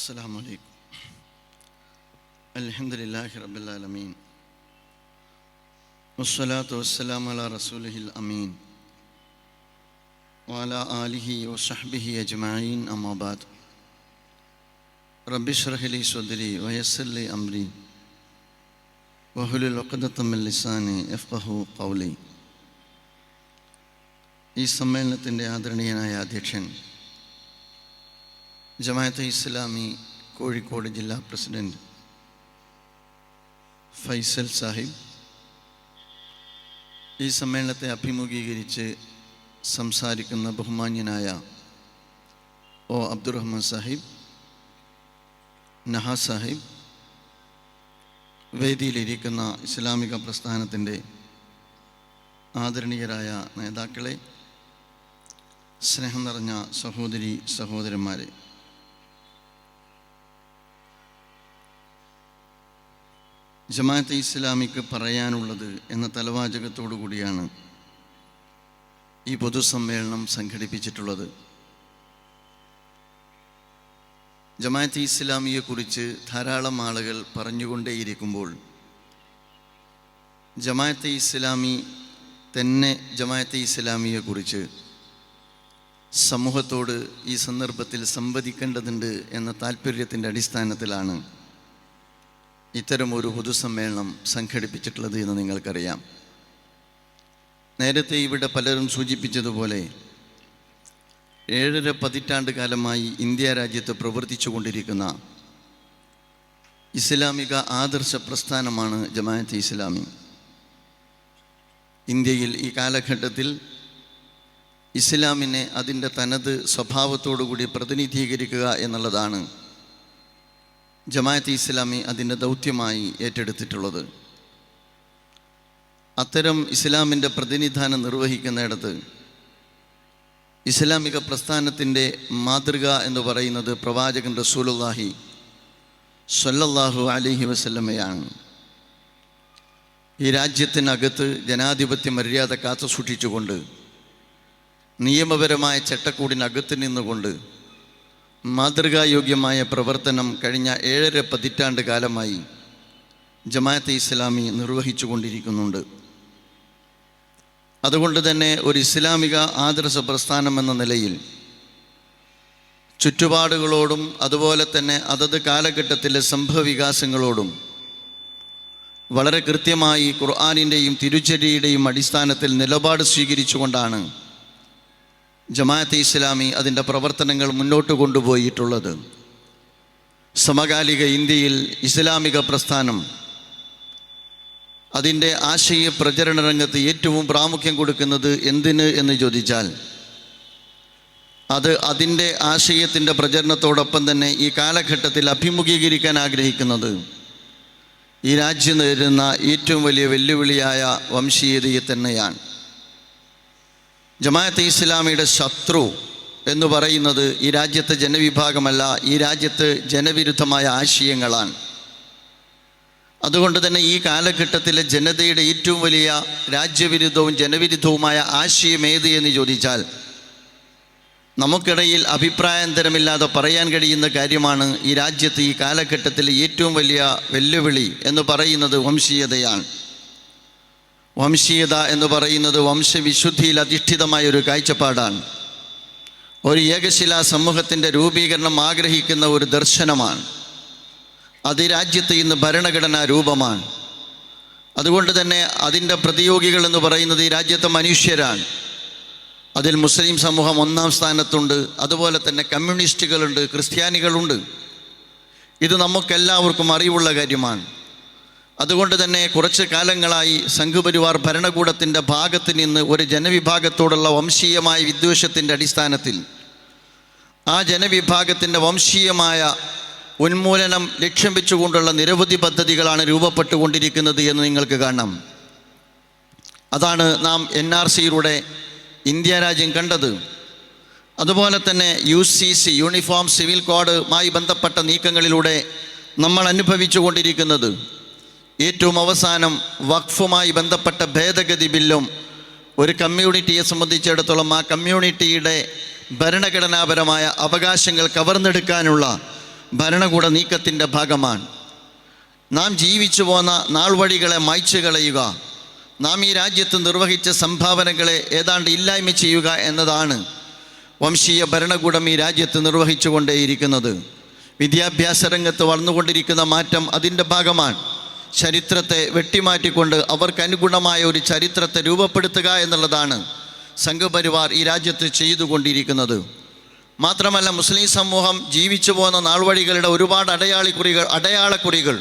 അസ്സലാമു അലൈക്കും. അൽഹംദുലില്ലാഹി റബ്ബിൽ ആലമീൻ വസ്സലാത്തു വസ്സലാമു അലാ റസൂലിഹിൽ അമീൻ വഅലാ ആലിഹി വസഹ്ബിഹി അജ്മഈൻ. അമ്മാ ബഅദ്. റബ്ബി ഇശ്റഹ് ലി സ്വദ്രി വയസ്സിർ ലി അംരി വഹ്ലുൽ ഉഖ്ദത്തം മിൻ ലിസാനി യഫ്ഖഹു ഖൗലി. ഈ സമ്മേളനത്തിൻ്റെ ആദരണീയനായ അധ്യക്ഷൻ, ജമാഅത്തെ ഇസ്ലാമി കോഴിക്കോട് ജില്ലാ പ്രസിഡന്റ് ഫൈസൽ സാഹിബ്, ഈ സമ്മേളനത്തെ അഭിമുഖീകരിച്ച് സംസാരിക്കുന്ന ബഹുമാന്യനായ ഒ അബ്ദുറഹ്മാൻ സാഹിബ്, നഹാസ് സാഹിബ്, വേദിയിലിരിക്കുന്ന ഇസ്ലാമിക പ്രസ്ഥാനത്തിൻ്റെ ആദരണീയരായ നേതാക്കളെ, സ്നേഹം നിറഞ്ഞ സഹോദരി സഹോദരന്മാരെ, ജമാഅത്തെ ഇസ്ലാമിക്ക് പറയാനുള്ളത് എന്ന തലവാചകത്തോടു കൂടിയാണ് ഈ പൊതുസമ്മേളനം സംഘടിപ്പിച്ചിട്ടുള്ളത്. ജമാഅത്തെ ഇസ്ലാമിയെക്കുറിച്ച് ധാരാളം ആളുകൾ പറഞ്ഞുകൊണ്ടേയിരിക്കുമ്പോൾ ജമാഅത്തെ ഇസ്ലാമി തന്നെ ജമാഅത്തെ ഇസ്ലാമിയെക്കുറിച്ച് സമൂഹത്തോട് ഈ സന്ദർഭത്തിൽ സംവദിക്കേണ്ടതുണ്ട് എന്ന താല്പര്യത്തിൻ്റെ അടിസ്ഥാനത്തിലാണ് ഇത്തരമൊരു പൊതുസമ്മേളനം സംഘടിപ്പിച്ചിട്ടുള്ളത് എന്ന് നിങ്ങൾക്കറിയാം. നേരത്തെ ഇവിടെ പലരും സൂചിപ്പിച്ചതുപോലെ 7.5 പതിറ്റാണ്ട് കാലമായി ഇന്ത്യ രാജ്യത്ത് പ്രവർത്തിച്ചു കൊണ്ടിരിക്കുന്ന ഇസ്ലാമിക ആദർശ പ്രസ്ഥാനമാണ് ജമാഅത്തെ ഇസ്ലാമി. ഇന്ത്യയിൽ ഈ കാലഘട്ടത്തിൽ ഇസ്ലാമിനെ അതിൻ്റെ തനത് സ്വഭാവത്തോടുകൂടി പ്രതിനിധീകരിക്കുക എന്നുള്ളതാണ് ജമാഅത്തെ ഇസ്ലാമി അതിൻ്റെ ദൗത്യമായി ഏറ്റെടുത്തിട്ടുള്ളത്. അത്തരം ഇസ്ലാമിൻ്റെ പ്രതിനിധാനം നിർവഹിക്കുന്നിടത്ത് ഇസ്ലാമിക പ്രസ്ഥാനത്തിൻ്റെ മാതൃക എന്ന് പറയുന്നത് പ്രവാചകൻ റസൂലുള്ളാഹി സ്വല്ലല്ലാഹു അലൈഹി വസല്ലമയാണ്. ഈ രാജ്യത്തിനകത്ത് ജനാധിപത്യ മര്യാദ കാത്തു സൂക്ഷിച്ചുകൊണ്ട് നിയമപരമായ ചട്ടക്കൂടിനകത്ത് നിന്നുകൊണ്ട് മാതൃകായോഗ്യമായ പ്രവർത്തനം കഴിഞ്ഞ 7.5 പതിറ്റാണ്ട് കാലമായി ജമാഅത്തെ ഇസ്ലാമി നിർവഹിച്ചു കൊണ്ടിരിക്കുന്നുണ്ട്. അതുകൊണ്ട് തന്നെ ഒരു ഇസ്ലാമിക ആദർശ പ്രസ്ഥാനം എന്ന നിലയിൽ ചുറ്റുപാടുകളോടും അതുപോലെ തന്നെ അതത് കാലഘട്ടത്തിലെ സംഭവവികാസങ്ങളോടും വളരെ കൃത്യമായി ഖുർആനിൻ്റെയും തിരുച്ചര്യയുടെയും അടിസ്ഥാനത്തിൽ നിലപാട് സ്വീകരിച്ചുകൊണ്ടാണ് ജമാഅത്തെ ഇസ്ലാമി അതിൻ്റെ പ്രവർത്തനങ്ങൾ മുന്നോട്ട് കൊണ്ടുപോയിട്ടുള്ളത്. സമകാലിക ഇന്ത്യയിൽ ഇസ്ലാമിക പ്രസ്ഥാനം അതിൻ്റെ ആശയ പ്രചരണ രംഗത്ത് ഏറ്റവും പ്രാമുഖ്യം കൊടുക്കുന്നത് എന്തിന് എന്ന് ചോദിച്ചാൽ അത് അതിൻ്റെ ആശയത്തിൻ്റെ പ്രചരണത്തോടൊപ്പം തന്നെ ഈ കാലഘട്ടത്തിൽ അഭിമുഖീകരിക്കാൻ ആഗ്രഹിക്കുന്നത് ഈ രാജ്യം നേരിടുന്ന ഏറ്റവും വലിയ വെല്ലുവിളിയായ വംശീയതയെ തന്നെയാണ്. ജമാഅത്തെ ഇസ്ലാമിയുടെ ശത്രു എന്ന് പറയുന്നത് ഈ രാജ്യത്തെ ജനവിഭാഗമല്ല, ഈ രാജ്യത്ത് ജനവിരുദ്ധമായ ആശയങ്ങളാണ്. അതുകൊണ്ട് തന്നെ ഈ കാലഘട്ടത്തിലെ ജനതയുടെ ഏറ്റവും വലിയ രാജ്യവിരുദ്ധവും ജനവിരുദ്ധവുമായ ആശയം ഏത് എന്ന് ചോദിച്ചാൽ നമുക്കിടയിൽ അഭിപ്രായാന്തരമില്ലാതെ പറയാൻ കഴിയുന്ന കാര്യമാണ് ഈ രാജ്യത്ത് ഈ കാലഘട്ടത്തിലെ ഏറ്റവും വലിയ വെല്ലുവിളി എന്ന് പറയുന്നത് വംശീയതയാണ്. വംശീയത എന്ന് പറയുന്നത് വംശവിശുദ്ധിയിൽ അധിഷ്ഠിതമായൊരു കാഴ്ചപ്പാടാണ്. ഒരു ഏകശിലാ സമൂഹത്തിൻ്റെ രൂപീകരണം ആഗ്രഹിക്കുന്ന ഒരു ദർശനമാണ്. അത് രാജ്യത്ത് ഇന്ന് ഭരണഘടനാ രൂപമാണ്. അതുകൊണ്ട് തന്നെ അതിൻ്റെ പ്രതിയോഗികൾ എന്ന് പറയുന്നത് ഈ രാജ്യത്തെ മനുഷ്യരാണ്. അതിൽ മുസ്ലിം സമൂഹം 1-ാം സ്ഥാനത്തുണ്ട്. അതുപോലെ തന്നെ കമ്മ്യൂണിസ്റ്റുകളുണ്ട്, ക്രിസ്ത്യാനികളുണ്ട്. ഇത് നമുക്കെല്ലാവർക്കും അറിവുള്ള കാര്യമാണ്. അതുകൊണ്ട് തന്നെ കുറച്ച് കാലങ്ങളായി സംഘപരിവാർ ഭരണകൂടത്തിൻ്റെ ഭാഗത്ത് നിന്ന് ഒരു ജനവിഭാഗത്തോടുള്ള വംശീയമായ വിദ്വേഷത്തിൻ്റെ അടിസ്ഥാനത്തിൽ ആ ജനവിഭാഗത്തിൻ്റെ വംശീയമായ ഉന്മൂലനം ലക്ഷ്യം വെച്ചുകൊണ്ടുള്ള നിരവധി പദ്ധതികളാണ് രൂപപ്പെട്ടുകൊണ്ടിരിക്കുന്നത് എന്ന് നിങ്ങൾക്ക് കാണാം. അതാണ് നാം NRCയിലൂടെ ഇന്ത്യ രാജ്യം കണ്ടത്. അതുപോലെ തന്നെ UCC യൂണിഫോം സിവിൽ കോഡുമായി ബന്ധപ്പെട്ട നീക്കങ്ങളിലൂടെ നമ്മൾ അനുഭവിച്ചു കൊണ്ടിരിക്കുന്നത്. ഏറ്റവും അവസാനം വഖഫുമായി ബന്ധപ്പെട്ട ഭേദഗതി ബില്ലും ഒരു കമ്മ്യൂണിറ്റിയെ സംബന്ധിച്ചിടത്തോളം ആ കമ്മ്യൂണിറ്റിയുടെ ഭരണഘടനാപരമായ അവകാശങ്ങൾ കവർന്നെടുക്കാനുള്ള ഭരണകൂട നീക്കത്തിൻ്റെ ഭാഗമാണ്. നാം ജീവിച്ചു പോന്ന നാൾ വഴികളെ മായ്ച്ചു കളയുക, നാം ഈ രാജ്യത്ത് നിർവഹിച്ച സംഭാവനകളെ ഏതാണ്ട് ഇല്ലായ്മ ചെയ്യുക എന്നതാണ് വംശീയ ഭരണകൂടം ഈ രാജ്യത്ത് നിർവഹിച്ചു കൊണ്ടേയിരിക്കുന്നത്. വിദ്യാഭ്യാസ രംഗത്ത് വളർന്നുകൊണ്ടിരിക്കുന്ന മാറ്റം അതിൻ്റെ ഭാഗമാണ്. ചരിത്രത്തെ വെട്ടിമാറ്റിക്കൊണ്ട് അവർക്കനുഗുണമായ ഒരു ചരിത്രത്തെ രൂപപ്പെടുത്തുക എന്നുള്ളതാണ് സംഘപരിവാർ ഈ രാജ്യത്ത് ചെയ്തുകൊണ്ടിരിക്കുന്നത്. മാത്രമല്ല, മുസ്ലിം സമൂഹം ജീവിച്ചു പോകുന്ന നാൾവഴികളുടെ ഒരുപാട് അടയാളക്കുറികൾ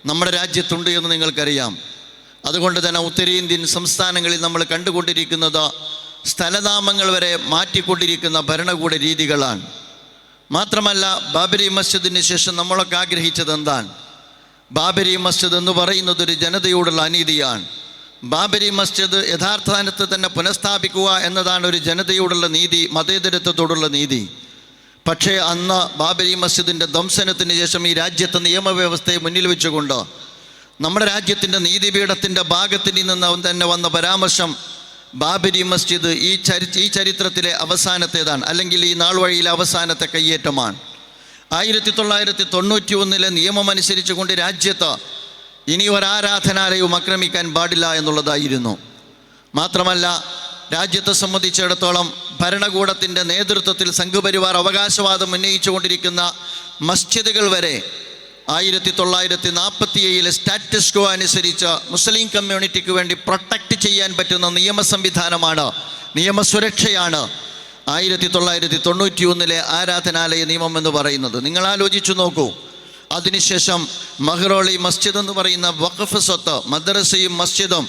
നമ്മുടെ രാജ്യത്തുണ്ട് എന്ന് നിങ്ങൾക്കറിയാം. അതുകൊണ്ട് തന്നെ ഉത്തരേന്ത്യൻ സംസ്ഥാനങ്ങളിൽ നമ്മൾ കണ്ടുകൊണ്ടിരിക്കുന്നത് സ്ഥലനാമങ്ങൾ വരെ മാറ്റിക്കൊണ്ടിരിക്കുന്ന ഭരണകൂട രീതികളാണ്. മാത്രമല്ല, ബാബരി മസ്ജിദിന് ശേഷം നമ്മളൊക്കെ ആഗ്രഹിച്ചത് എന്താണ്? ബാബരി മസ്ജിദ് എന്ന് പറയുന്നത് ഒരു ജനതയോടുള്ള അനീതിയാണ്. ബാബരി മസ്ജിദ് യഥാസ്ഥാനത്ത് തന്നെ പുനഃസ്ഥാപിക്കുക എന്നതാണ് ഒരു ജനതയോടുള്ള നീതി, മതേതരത്വത്തോടുള്ള നീതി. പക്ഷേ അന്ന് ബാബരി മസ്ജിദിൻ്റെ ധ്വംസനത്തിന് ശേഷം ഈ രാജ്യത്തെ നിയമവ്യവസ്ഥയെ മുന്നിൽ വെച്ചുകൊണ്ട് നമ്മുടെ രാജ്യത്തിൻ്റെ നീതിപീഠത്തിൻ്റെ ഭാഗത്തിൽ നിന്ന് തന്നെ വന്ന പരാമർശം ബാബരി മസ്ജിദ് ഈ ചരിത്രത്തിലെ അവസാനത്തേതാണ്, അല്ലെങ്കിൽ ഈ നാൾ വഴിയിലെ അവസാനത്തെ കയ്യേറ്റമാണ്. 1991 നിയമമനുസരിച്ച് കൊണ്ട് രാജ്യത്ത് ഇനി ഒരാരാധനാലയവും ആക്രമിക്കാൻ പാടില്ല എന്നുള്ളതായിരുന്നു. മാത്രമല്ല, രാജ്യത്തെ സംബന്ധിച്ചിടത്തോളം ഭരണകൂടത്തിൻ്റെ നേതൃത്വത്തിൽ സംഘപരിവാർ അവകാശവാദം ഉന്നയിച്ചു കൊണ്ടിരിക്കുന്ന മസ്ജിദുകൾ വരെ 1947 സ്റ്റാറ്റസ് കോ അനുസരിച്ച് മുസ്ലിം കമ്മ്യൂണിറ്റിക്ക് വേണ്ടി പ്രൊട്ടക്റ്റ് ചെയ്യാൻ പറ്റുന്ന നിയമ സംവിധാനമാണ്, നിയമസുരക്ഷയാണ് 1991 ആരാധനാലയ നിയമം എന്ന് പറയുന്നത്. നിങ്ങൾ ആലോചിച്ചു നോക്കൂ. അതിനുശേഷം മഹ്റോളി മസ്ജിദ് എന്ന് പറയുന്ന വഖഫ് സ്വത്ത് മദ്രസയും മസ്ജിദും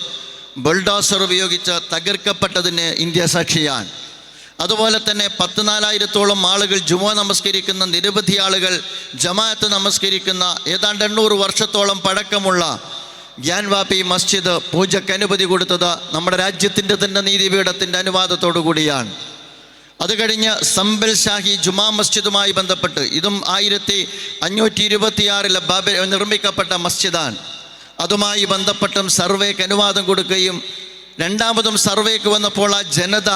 ബുൾഡോസർ ഉപയോഗിച്ച് തകർക്കപ്പെട്ടതിന് ഇന്ത്യ സാക്ഷിയാണ്. അതുപോലെ തന്നെ 14,000-ഓളം ആളുകൾ ജുമുഅ നമസ്കരിക്കുന്ന, നിരവധി ആളുകൾ ജമാഅത്ത് നമസ്കരിക്കുന്ന ഏതാണ്ട് 800 വർഷത്തോളം പഴക്കമുള്ള ഗ്യാൻവാപ്പി മസ്ജിദ് പൂജയ്ക്ക് അനുമതി കൊടുത്തത് നമ്മുടെ രാജ്യത്തിൻ്റെ തന്നെ നീതിപീഠത്തിൻ്റെ അനുവാദത്തോടു കൂടിയാണ്. അത് കഴിഞ്ഞ് സമ്പൽ ഷാഹി ജുമാ മസ്ജിദുമായി ബന്ധപ്പെട്ട്, ഇതും 1526 നിർമ്മിക്കപ്പെട്ട മസ്ജിദാണ്. അതുമായി ബന്ധപ്പെട്ടും സർവേക്ക് അനുവാദം കൊടുക്കുകയും രണ്ടാമതും സർവേക്ക് വന്നപ്പോൾ ആ ജനത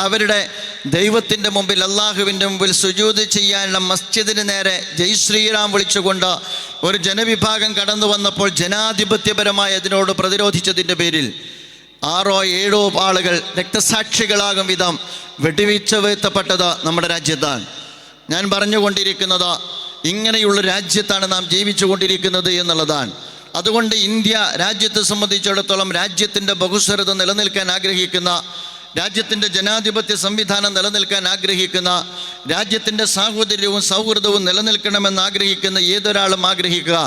അവരുടെ ദൈവത്തിൻ്റെ മുമ്പിൽ, അള്ളാഹുവിൻ്റെ മുമ്പിൽ സുജൂദ് ചെയ്യാനുള്ള മസ്ജിദിന് നേരെ ജയ് ശ്രീറാം വിളിച്ചുകൊണ്ട് ഒരു ജനവിഭാഗം കടന്നു വന്നപ്പോൾ ജനാധിപത്യപരമായി അതിനോട് പ്രതിരോധിച്ചതിൻ്റെ പേരിൽ 6-7 ആളുകൾ രക്തസാക്ഷികളാകും വിധം വെടിവെച്ച് വീഴ്ത്തപ്പെട്ടത് നമ്മുടെ രാജ്യത്താണ്. ഞാൻ പറഞ്ഞുകൊണ്ടിരിക്കുന്നത് ഇങ്ങനെയുള്ള രാജ്യത്താണ് നാം ജീവിച്ചു കൊണ്ടിരിക്കുന്നത് എന്നുള്ളതാണ്. അതുകൊണ്ട് ഇന്ത്യ രാജ്യത്തെ സംബന്ധിച്ചിടത്തോളം രാജ്യത്തിൻ്റെ ബഹുസ്വരത നിലനിൽക്കാൻ ആഗ്രഹിക്കുന്ന, രാജ്യത്തിൻ്റെ ജനാധിപത്യ സംവിധാനം നിലനിൽക്കാൻ ആഗ്രഹിക്കുന്ന, രാജ്യത്തിൻ്റെ സാഹോദര്യവും സൗഹൃദവും നിലനിൽക്കണമെന്ന് ആഗ്രഹിക്കുന്ന ഏതൊരാളും ആഗ്രഹിക്കുക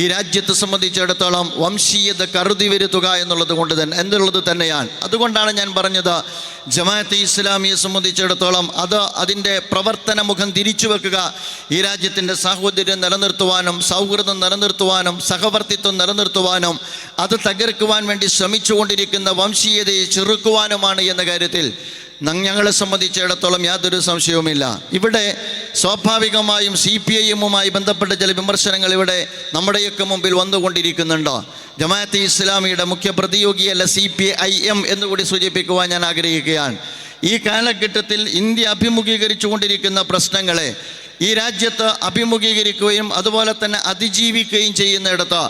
ഈ രാജ്യത്തെ സംബന്ധിച്ചിടത്തോളം വംശീയത കരുതി വരുത്തുക എന്നുള്ളത് തന്നെയാണ്. അതുകൊണ്ടാണ് ഞാൻ പറഞ്ഞത്, ജമാഅത്തെ ഇസ്ലാമിയെ സംബന്ധിച്ചിടത്തോളം അതിൻ്റെ പ്രവർത്തന മുഖം തിരിച്ചു വെക്കുക, ഈ രാജ്യത്തിൻ്റെ സാഹോദര്യം നിലനിർത്തുവാനും സൗഹൃദം നിലനിർത്തുവാനും സഹവർത്തിത്വം നിലനിർത്തുവാനും അത് തകർക്കുവാൻ വേണ്ടി ശ്രമിച്ചുകൊണ്ടിരിക്കുന്ന വംശീയതയെ ചെറുക്കുവാനുമാണ് എന്ന കാര്യത്തിൽ ഞങ്ങളെ സംബന്ധിച്ചിടത്തോളം യാതൊരു സംശയവുമില്ല. ഇവിടെ സ്വാഭാവികമായും CPIM-മായി ബന്ധപ്പെട്ട ചില വിമർശനങ്ങൾ ഇവിടെ നമ്മുടെയൊക്കെ മുമ്പിൽ വന്നുകൊണ്ടിരിക്കുന്നുണ്ട്. ജമാഅത്തെ ഇസ്ലാമിയുടെ മുഖ്യ പ്രതിയോഗിയല്ല CPIM എന്നുകൂടി സൂചിപ്പിക്കുവാൻ ഞാൻ ആഗ്രഹിക്കുകയാണ്. ഈ കാലഘട്ടത്തിൽ ഇന്ത്യ അഭിമുഖീകരിച്ചു കൊണ്ടിരിക്കുന്ന പ്രശ്നങ്ങളെ ഈ രാജ്യത്ത് അഭിമുഖീകരിക്കുകയും അതുപോലെ തന്നെ അതിജീവിക്കുകയും ചെയ്യുന്നിടത്ത്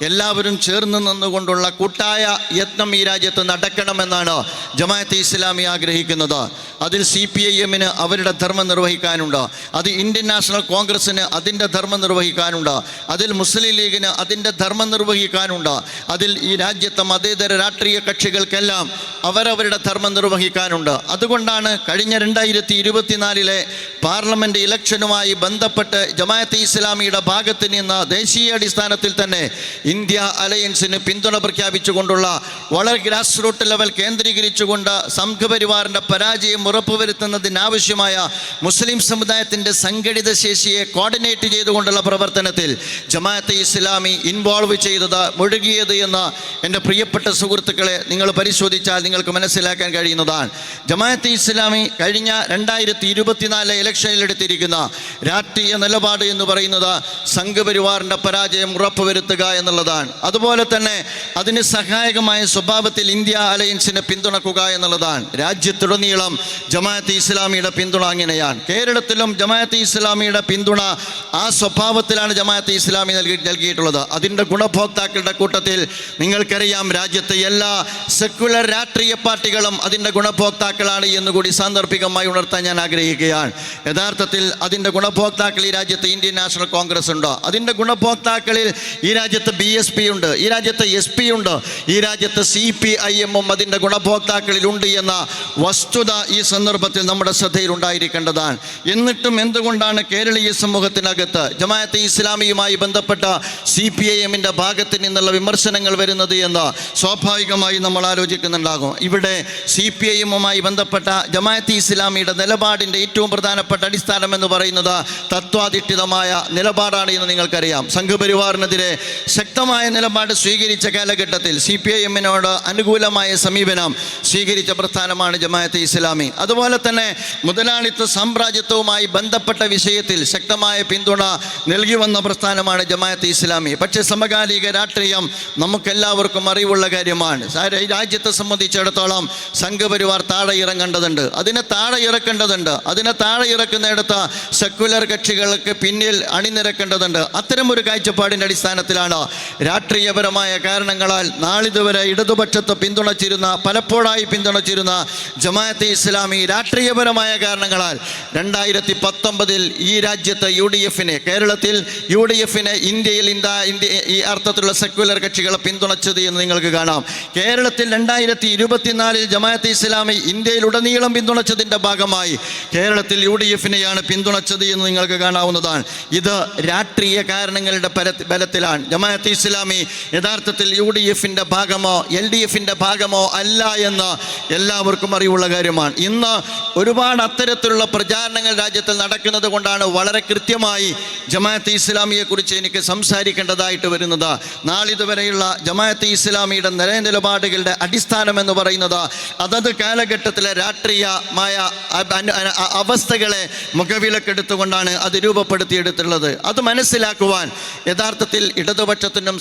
എല്ലാവരും ചേർന്ന് നിന്നുകൊണ്ടുള്ള കൂട്ടായ യത്നം ഈ രാജ്യത്ത് നടക്കണമെന്നാണ് ജമാഅത്തെ ഇസ്ലാമി ആഗ്രഹിക്കുന്നത്. അതിൽ CPIM-ന് അവരുടെ ധർമ്മം നിർവഹിക്കാനുണ്ട്, അത് ഇന്ത്യൻ നാഷണൽ കോൺഗ്രസ്സിന് അതിൻ്റെ ധർമ്മം നിർവഹിക്കാനുണ്ട്, അതിൽ മുസ്ലിം ലീഗിന് അതിൻ്റെ ധർമ്മം നിർവഹിക്കാനുണ്ട്, അതിൽ ഈ രാജ്യത്തെ മതേതര രാഷ്ട്രീയ കക്ഷികൾക്കെല്ലാം അവരവരുടെ ധർമ്മം നിർവഹിക്കാനുണ്ട്. അതുകൊണ്ടാണ് കഴിഞ്ഞ 2024 പാർലമെൻറ്റ് ഇലക്ഷനുമായി ബന്ധപ്പെട്ട് ജമാഅത്തെ ഇസ്ലാമിയുടെ ഭാഗത്ത് നിന്ന് ദേശീയ അടിസ്ഥാനത്തിൽ തന്നെ ഇന്ത്യ അലയൻസിന് പിന്തുണ പ്രഖ്യാപിച്ചുകൊണ്ടുള്ള വളരെ ഗ്രാസ് റൂട്ട് ലെവൽ കേന്ദ്രീകരിച്ചുകൊണ്ട് സംഘപരിവാറിൻ്റെ പരാജയം ഉറപ്പുവരുത്തുന്നതിനാവശ്യമായ മുസ്ലിം സമുദായത്തിൻ്റെ സംഘടിത ശേഷിയെ കോർഡിനേറ്റ് ചെയ്തുകൊണ്ടുള്ള പ്രവർത്തനത്തിൽ ജമാഅത്തെ ഇസ്ലാമി ഇൻവോൾവ് ചെയ്തത്, മുഴുകിയത് എന്ന് എൻ്റെ പ്രിയപ്പെട്ട സുഹൃത്തുക്കളെ നിങ്ങൾ പരിശോധിച്ചാൽ നിങ്ങൾക്ക് മനസ്സിലാക്കാൻ കഴിയുന്നതാണ്. ജമാഅത്തെ ഇസ്ലാമി കഴിഞ്ഞ 2024 ഇലക്ഷനിൽ എടുത്തിരിക്കുന്ന രാഷ്ട്രീയ നിലപാട് എന്ന് പറയുന്നത് സംഘപരിവാറിൻ്റെ പരാജയം ഉറപ്പുവരുത്തുക എന്നുള്ളതാണ്. എന്നുള്ളതാണ്. അതുപോലെ തന്നെ അതിന് സഹായകമായ സ്വഭാവത്തിൽ ഇന്ത്യ അലയൻസിനെ പിന്തുണക്കുക എന്നുള്ളതാണ്. രാജ്യത്തുടനീളം ജമാഅത്തെ ഇസ്ലാമിയുടെ പിന്തുണ അങ്ങനെയാണ്. കേരളത്തിലും ജമാഅത്തെ ഇസ്ലാമിയുടെ പിന്തുണ ആ സ്വഭാവത്തിലാണ് ജമാഅത്തെ ഇസ്ലാമി നൽകിയിട്ടുള്ളത്. അതിൻ്റെ ഗുണഭോക്താക്കളുടെ കൂട്ടത്തിൽ നിങ്ങൾക്കറിയാം, രാജ്യത്തെ എല്ലാ സെക്കുലർ രാഷ്ട്രീയ പാർട്ടികളും അതിൻ്റെ ഗുണഭോക്താക്കളാണ് എന്നുകൂടി സാന്ദർഭികമായി ഉണർത്താൻ ഞാൻ ആഗ്രഹിക്കുകയാണ്. യഥാർത്ഥത്തിൽ അതിൻ്റെ ഗുണഭോക്താക്കൾ ഈ രാജ്യത്ത് ഇന്ത്യൻ നാഷണൽ കോൺഗ്രസ് ഉണ്ട്, അതിൻ്റെ ഗുണഭോക്താക്കളിൽ ഈ രാജ്യത്ത് BSP ഉണ്ട്, ഈ രാജ്യത്ത് SP ഉണ്ട്, ഈ രാജ്യത്ത് CPIM അതിൻ്റെ ഗുണഭോക്താക്കളിൽ ഉണ്ട് എന്ന വസ്തുത ഈ സന്ദർഭത്തിൽ നമ്മുടെ ശ്രദ്ധയിൽ ഉണ്ടായിരിക്കേണ്ടതാണ്. എന്നിട്ടും എന്തുകൊണ്ടാണ് കേരളീയ സമൂഹത്തിനകത്ത് ജമാഅത്തെ ഇസ്ലാമിയുമായി ബന്ധപ്പെട്ട CPIM-ന്റെ ഭാഗത്ത് നിന്നുള്ള വിമർശനങ്ങൾ വരുന്നത് എന്ന് സ്വാഭാവികമായി നമ്മൾ ആലോചിക്കുന്നുണ്ടാകും. ഇവിടെ CPIM-മായി ബന്ധപ്പെട്ട ജമാഅത്തെ ഇസ്ലാമിയുടെ നിലപാടിൻ്റെ ഏറ്റവും പ്രധാനപ്പെട്ട അടിസ്ഥാനം എന്ന് പറയുന്നത് തത്വാധിഷ്ഠിതമായ നിലപാടാണ് എന്ന് നിങ്ങൾക്കറിയാം. സംഘപരിവാറിനെതിരെ ശക്തമായ നിലപാട് സ്വീകരിച്ച കാലഘട്ടത്തിൽ CPIM-നോട് അനുകൂലമായ സമീപനം സ്വീകരിച്ച പ്രസ്ഥാനമാണ് ജമാഅത്തെ ഇസ്ലാമി. അതുപോലെ തന്നെ മുതലാളിത്ത സാമ്രാജ്യത്വവുമായി ബന്ധപ്പെട്ട വിഷയത്തിൽ ശക്തമായ പിന്തുണ നൽകി വന്ന പ്രസ്ഥാനമാണ് ജമാഅത്തെ ഇസ്ലാമി. പക്ഷേ സമകാലിക രാഷ്ട്രീയം നമുക്കെല്ലാവർക്കും അറിവുള്ള കാര്യമാണ്. രാജ്യത്തെ സംബന്ധിച്ചിടത്തോളം സംഘപരിവാർ താഴെ ഇറങ്ങേണ്ടതുണ്ട്, അതിനെ താഴെ ഇറക്കുന്നിടത്ത് സെക്കുലർ കക്ഷികൾക്ക് പിന്നിൽ അണിനിരക്കേണ്ടതുണ്ട്. അത്തരമൊരു കാഴ്ചപ്പാടിൻ്റെ അടിസ്ഥാനത്തിലാണ് രാഷ്ട്രീയപരമായ കാരണങ്ങളാൽ നാളിതുവരെ ഇടതുപക്ഷത്തെ പലപ്പോഴായി പിന്തുണച്ചിരുന്ന ജമാഅത്തെ ഇസ്ലാമി രാഷ്ട്രീയപരമായ കാരണങ്ങളാൽ 2019 ഈ രാജ്യത്ത് കേരളത്തിൽ UDF-നെ ഇന്ത്യയിൽ ഈ അർത്ഥത്തിലുള്ള സെക്കുലർ കക്ഷികളെ പിന്തുണച്ചത് എന്ന് നിങ്ങൾക്ക് കാണാം. കേരളത്തിൽ 2024 ജമാഅത്തെ ഇസ്ലാമി ഇന്ത്യയിലുടനീളം പിന്തുണച്ചതിൻ്റെ ഭാഗമായി കേരളത്തിൽ UDF-നെയാണ് പിന്തുണച്ചത് എന്ന് നിങ്ങൾക്ക് കാണാവുന്നതാണ്. ഇത് രാഷ്ട്രീയ കാരണങ്ങളുടെ ബലത്തിലാണ്. ജമാഅത്തെ ഇസ്ലാമി യഥാർത്ഥത്തിൽ UDF-ന്റെ ഭാഗമോ LDF-ന്റെ ഭാഗമോ അല്ല എന്ന് എല്ലാവർക്കും അറിവുള്ള കാര്യമാണ്. ഇന്ന് ഒരുപാട് അത്തരത്തിലുള്ള പ്രചാരണങ്ങൾ രാജ്യത്തിൽ നടക്കുന്നത് കൊണ്ടാണ് വളരെ കൃത്യമായി ജമാഅത്തെ ഇസ്ലാമിയെക്കുറിച്ച് എനിക്ക് സംസാരിക്കേണ്ടതായിട്ട് വരുന്നത്. നാളിതുവരെയുള്ള ജമാഅത്തെ ഇസ്ലാമിയുടെ നിലപാടുകളുടെ അടിസ്ഥാനം എന്ന് പറയുന്നത് അതത് കാലഘട്ടത്തിലെ രാഷ്ട്രീയമായ അവസ്ഥകളെ മുഖവിലക്കെടുത്തുകൊണ്ടാണ് അത് രൂപപ്പെടുത്തിയെടുത്തുള്ളത്. അത് മനസ്സിലാക്കുവാൻ യഥാർത്ഥത്തിൽ ഇടതുപക്ഷത്തിനും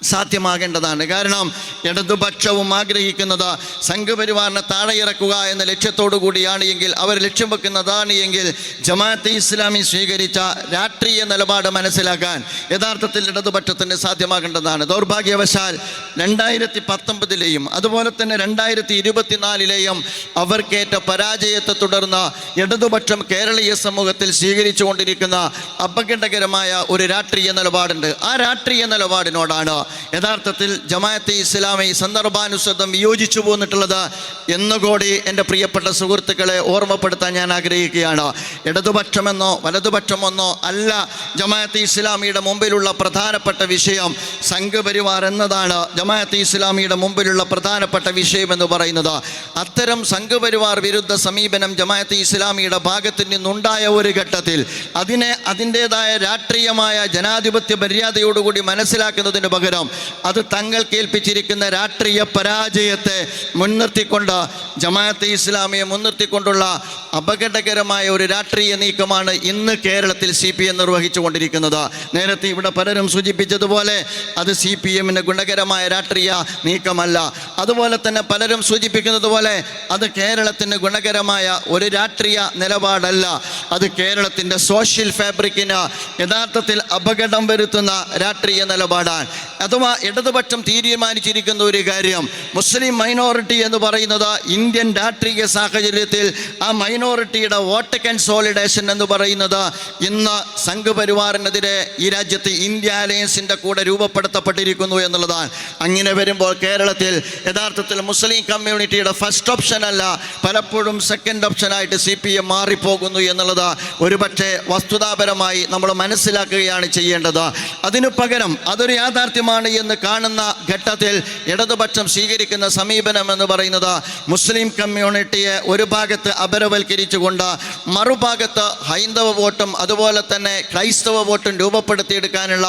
സാധ്യമാകേണ്ടതാണ്. കാരണം ഇടതുപക്ഷവും ആഗ്രഹിക്കുന്നത് സംഘപരിവാറിനെ താഴെ ഇറക്കുക എന്ന ലക്ഷ്യത്തോടു കൂടിയാണ് എങ്കിൽ, അവർ ലക്ഷ്യം വെക്കുന്നതാണ് എങ്കിൽ ജമാഅത്തെ ഇസ്ലാമി സ്വീകരിച്ച രാഷ്ട്രീയ നിലപാട് മനസ്സിലാക്കാൻ യഥാർത്ഥത്തിൽ ഇടതുപക്ഷത്തിന് സാധ്യമാകേണ്ടതാണ്. ദൗർഭാഗ്യവശാൽ 2019 അതുപോലെ തന്നെ 2024 അവർക്കേറ്റ പരാജയത്തെ തുടർന്ന് ഇടതുപക്ഷം കേരളീയ സമൂഹത്തിൽ സ്വീകരിച്ചുകൊണ്ടിരിക്കുന്ന അപകടകരമായ ഒരു രാഷ്ട്രീയ നിലപാടുണ്ട്. ആ രാഷ്ട്രീയ നിലപാടിനോടാണ് യഥാർത്ഥത്തിൽ ജമാഅത്തെ ഇസ്ലാമി സന്ദർഭാനുസൃതം വിയോജിച്ചു പോന്നിട്ടുള്ളത് എന്നുകൂടി എൻ്റെ പ്രിയപ്പെട്ട സുഹൃത്തുക്കളെ ഓർമ്മപ്പെടുത്താൻ ഞാൻ ആഗ്രഹിക്കുകയാണ്. ഇടതുപക്ഷമെന്നോ വലതുപക്ഷമെന്നോ അല്ല ജമാഅത്തെ ഇസ്ലാമിയുടെ മുമ്പിലുള്ള പ്രധാനപ്പെട്ട വിഷയം. സംഘപരിവാർ എന്നതാണ് ജമാഅത്തെ ഇസ്ലാമിയുടെ മുമ്പിലുള്ള പ്രധാനപ്പെട്ട വിഷയം എന്ന് പറയുന്നത്. അത്തരം സംഘപരിവാർ വിരുദ്ധ സമീപനം ജമാഅത്തെ ഇസ്ലാമിയുടെ ഭാഗത്ത് നിന്നുണ്ടായ ഒരു ഘട്ടത്തിൽ അതിൻ്റെതായ രാഷ്ട്രീയമായ ജനാധിപത്യ മര്യാദയോടുകൂടി മനസ്സിലാക്കുന്നതിന് പകരം അത് തങ്ങൾക്ക് ഏൽപ്പിച്ചിരിക്കുന്ന രാഷ്ട്രീയ പരാജയത്തെ മുൻനിർത്തിക്കൊണ്ട് ജമാഅത്തെ ഇസ്ലാമിയെ മുൻനിർത്തിക്കൊണ്ടുള്ള അപകടകരമായ ഒരു രാഷ്ട്രീയ നീക്കമാണ് ഇന്ന് കേരളത്തിൽ CPM നിർവഹിച്ചുകൊണ്ടിരിക്കുന്നത്. നേരത്തെ ഇവിടെ പലരും സൂചിപ്പിച്ചതുപോലെ അത് CPM-ന് ഗുണകരമായ രാഷ്ട്രീയ നീക്കമല്ല. അതുപോലെ തന്നെ പലരും സൂചിപ്പിക്കുന്നത് പോലെ അത് കേരളത്തിന് ഗുണകരമായ ഒരു രാഷ്ട്രീയ നിലപാടല്ല. അത് കേരളത്തിൻ്റെ സോഷ്യൽ ഫാബ്രിക്കിന് യഥാർത്ഥത്തിൽ അപകടം വരുത്തുന്ന രാഷ്ട്രീയ നിലപാടാണ്. അഥവാ ഇടതുപക്ഷം തീരുമാനിച്ചിരിക്കുന്ന ഒരു കാര്യം, മുസ്ലിം മൈനോറിറ്റി എന്ന് പറയുന്നത് ഇന്ത്യൻ രാഷ്ട്രീയ സാഹചര്യത്തിൽ ആ മൈനോറിറ്റിയുടെ വോട്ട് കൺസോളിഡേഷൻ എന്ന് പറയുന്നത് ഇന്ന് സംഘപരിവാറിനെതിരെ ഈ രാജ്യത്ത് ഇന്ത്യ അലയൻസിൻ്റെ കൂടെ രൂപപ്പെടുത്തപ്പെട്ടിരിക്കുന്നു എന്നുള്ളതാണ്. അങ്ങനെ വരുമ്പോൾ കേരളത്തിൽ യഥാർത്ഥത്തിൽ മുസ്ലിം കമ്മ്യൂണിറ്റിയുടെ ഫസ്റ്റ് ഓപ്ഷൻ അല്ല, പലപ്പോഴും സെക്കൻഡ് ഓപ്ഷനായിട്ട് CPM മാറിപ്പോകുന്നു എന്നുള്ളത് ഒരുപക്ഷെ വസ്തുതാപരമായി നമ്മൾ മനസ്സിലാക്കുകയാണ് ചെയ്യേണ്ടത്. അതിനു പകരം അതൊരു യാഥാർത്ഥ്യമാണ് എന്ന് കാണുന്ന ഘട്ടത്തിൽ ഇടതുപക്ഷം സ്വീകരിക്കുന്ന സമീപനം എന്ന് പറയുന്നത് മുസ്ലിം കമ്മ്യൂണിറ്റിയെ ഒരു ഭാഗത്ത് അപരവൽക്കരിച്ചുകൊണ്ട് മറുഭാഗത്ത് ഹൈന്ദവ വോട്ടും അതുപോലെ തന്നെ ക്രൈസ്തവ വോട്ടും രൂപപ്പെടുത്തിയെടുക്കാനുള്ള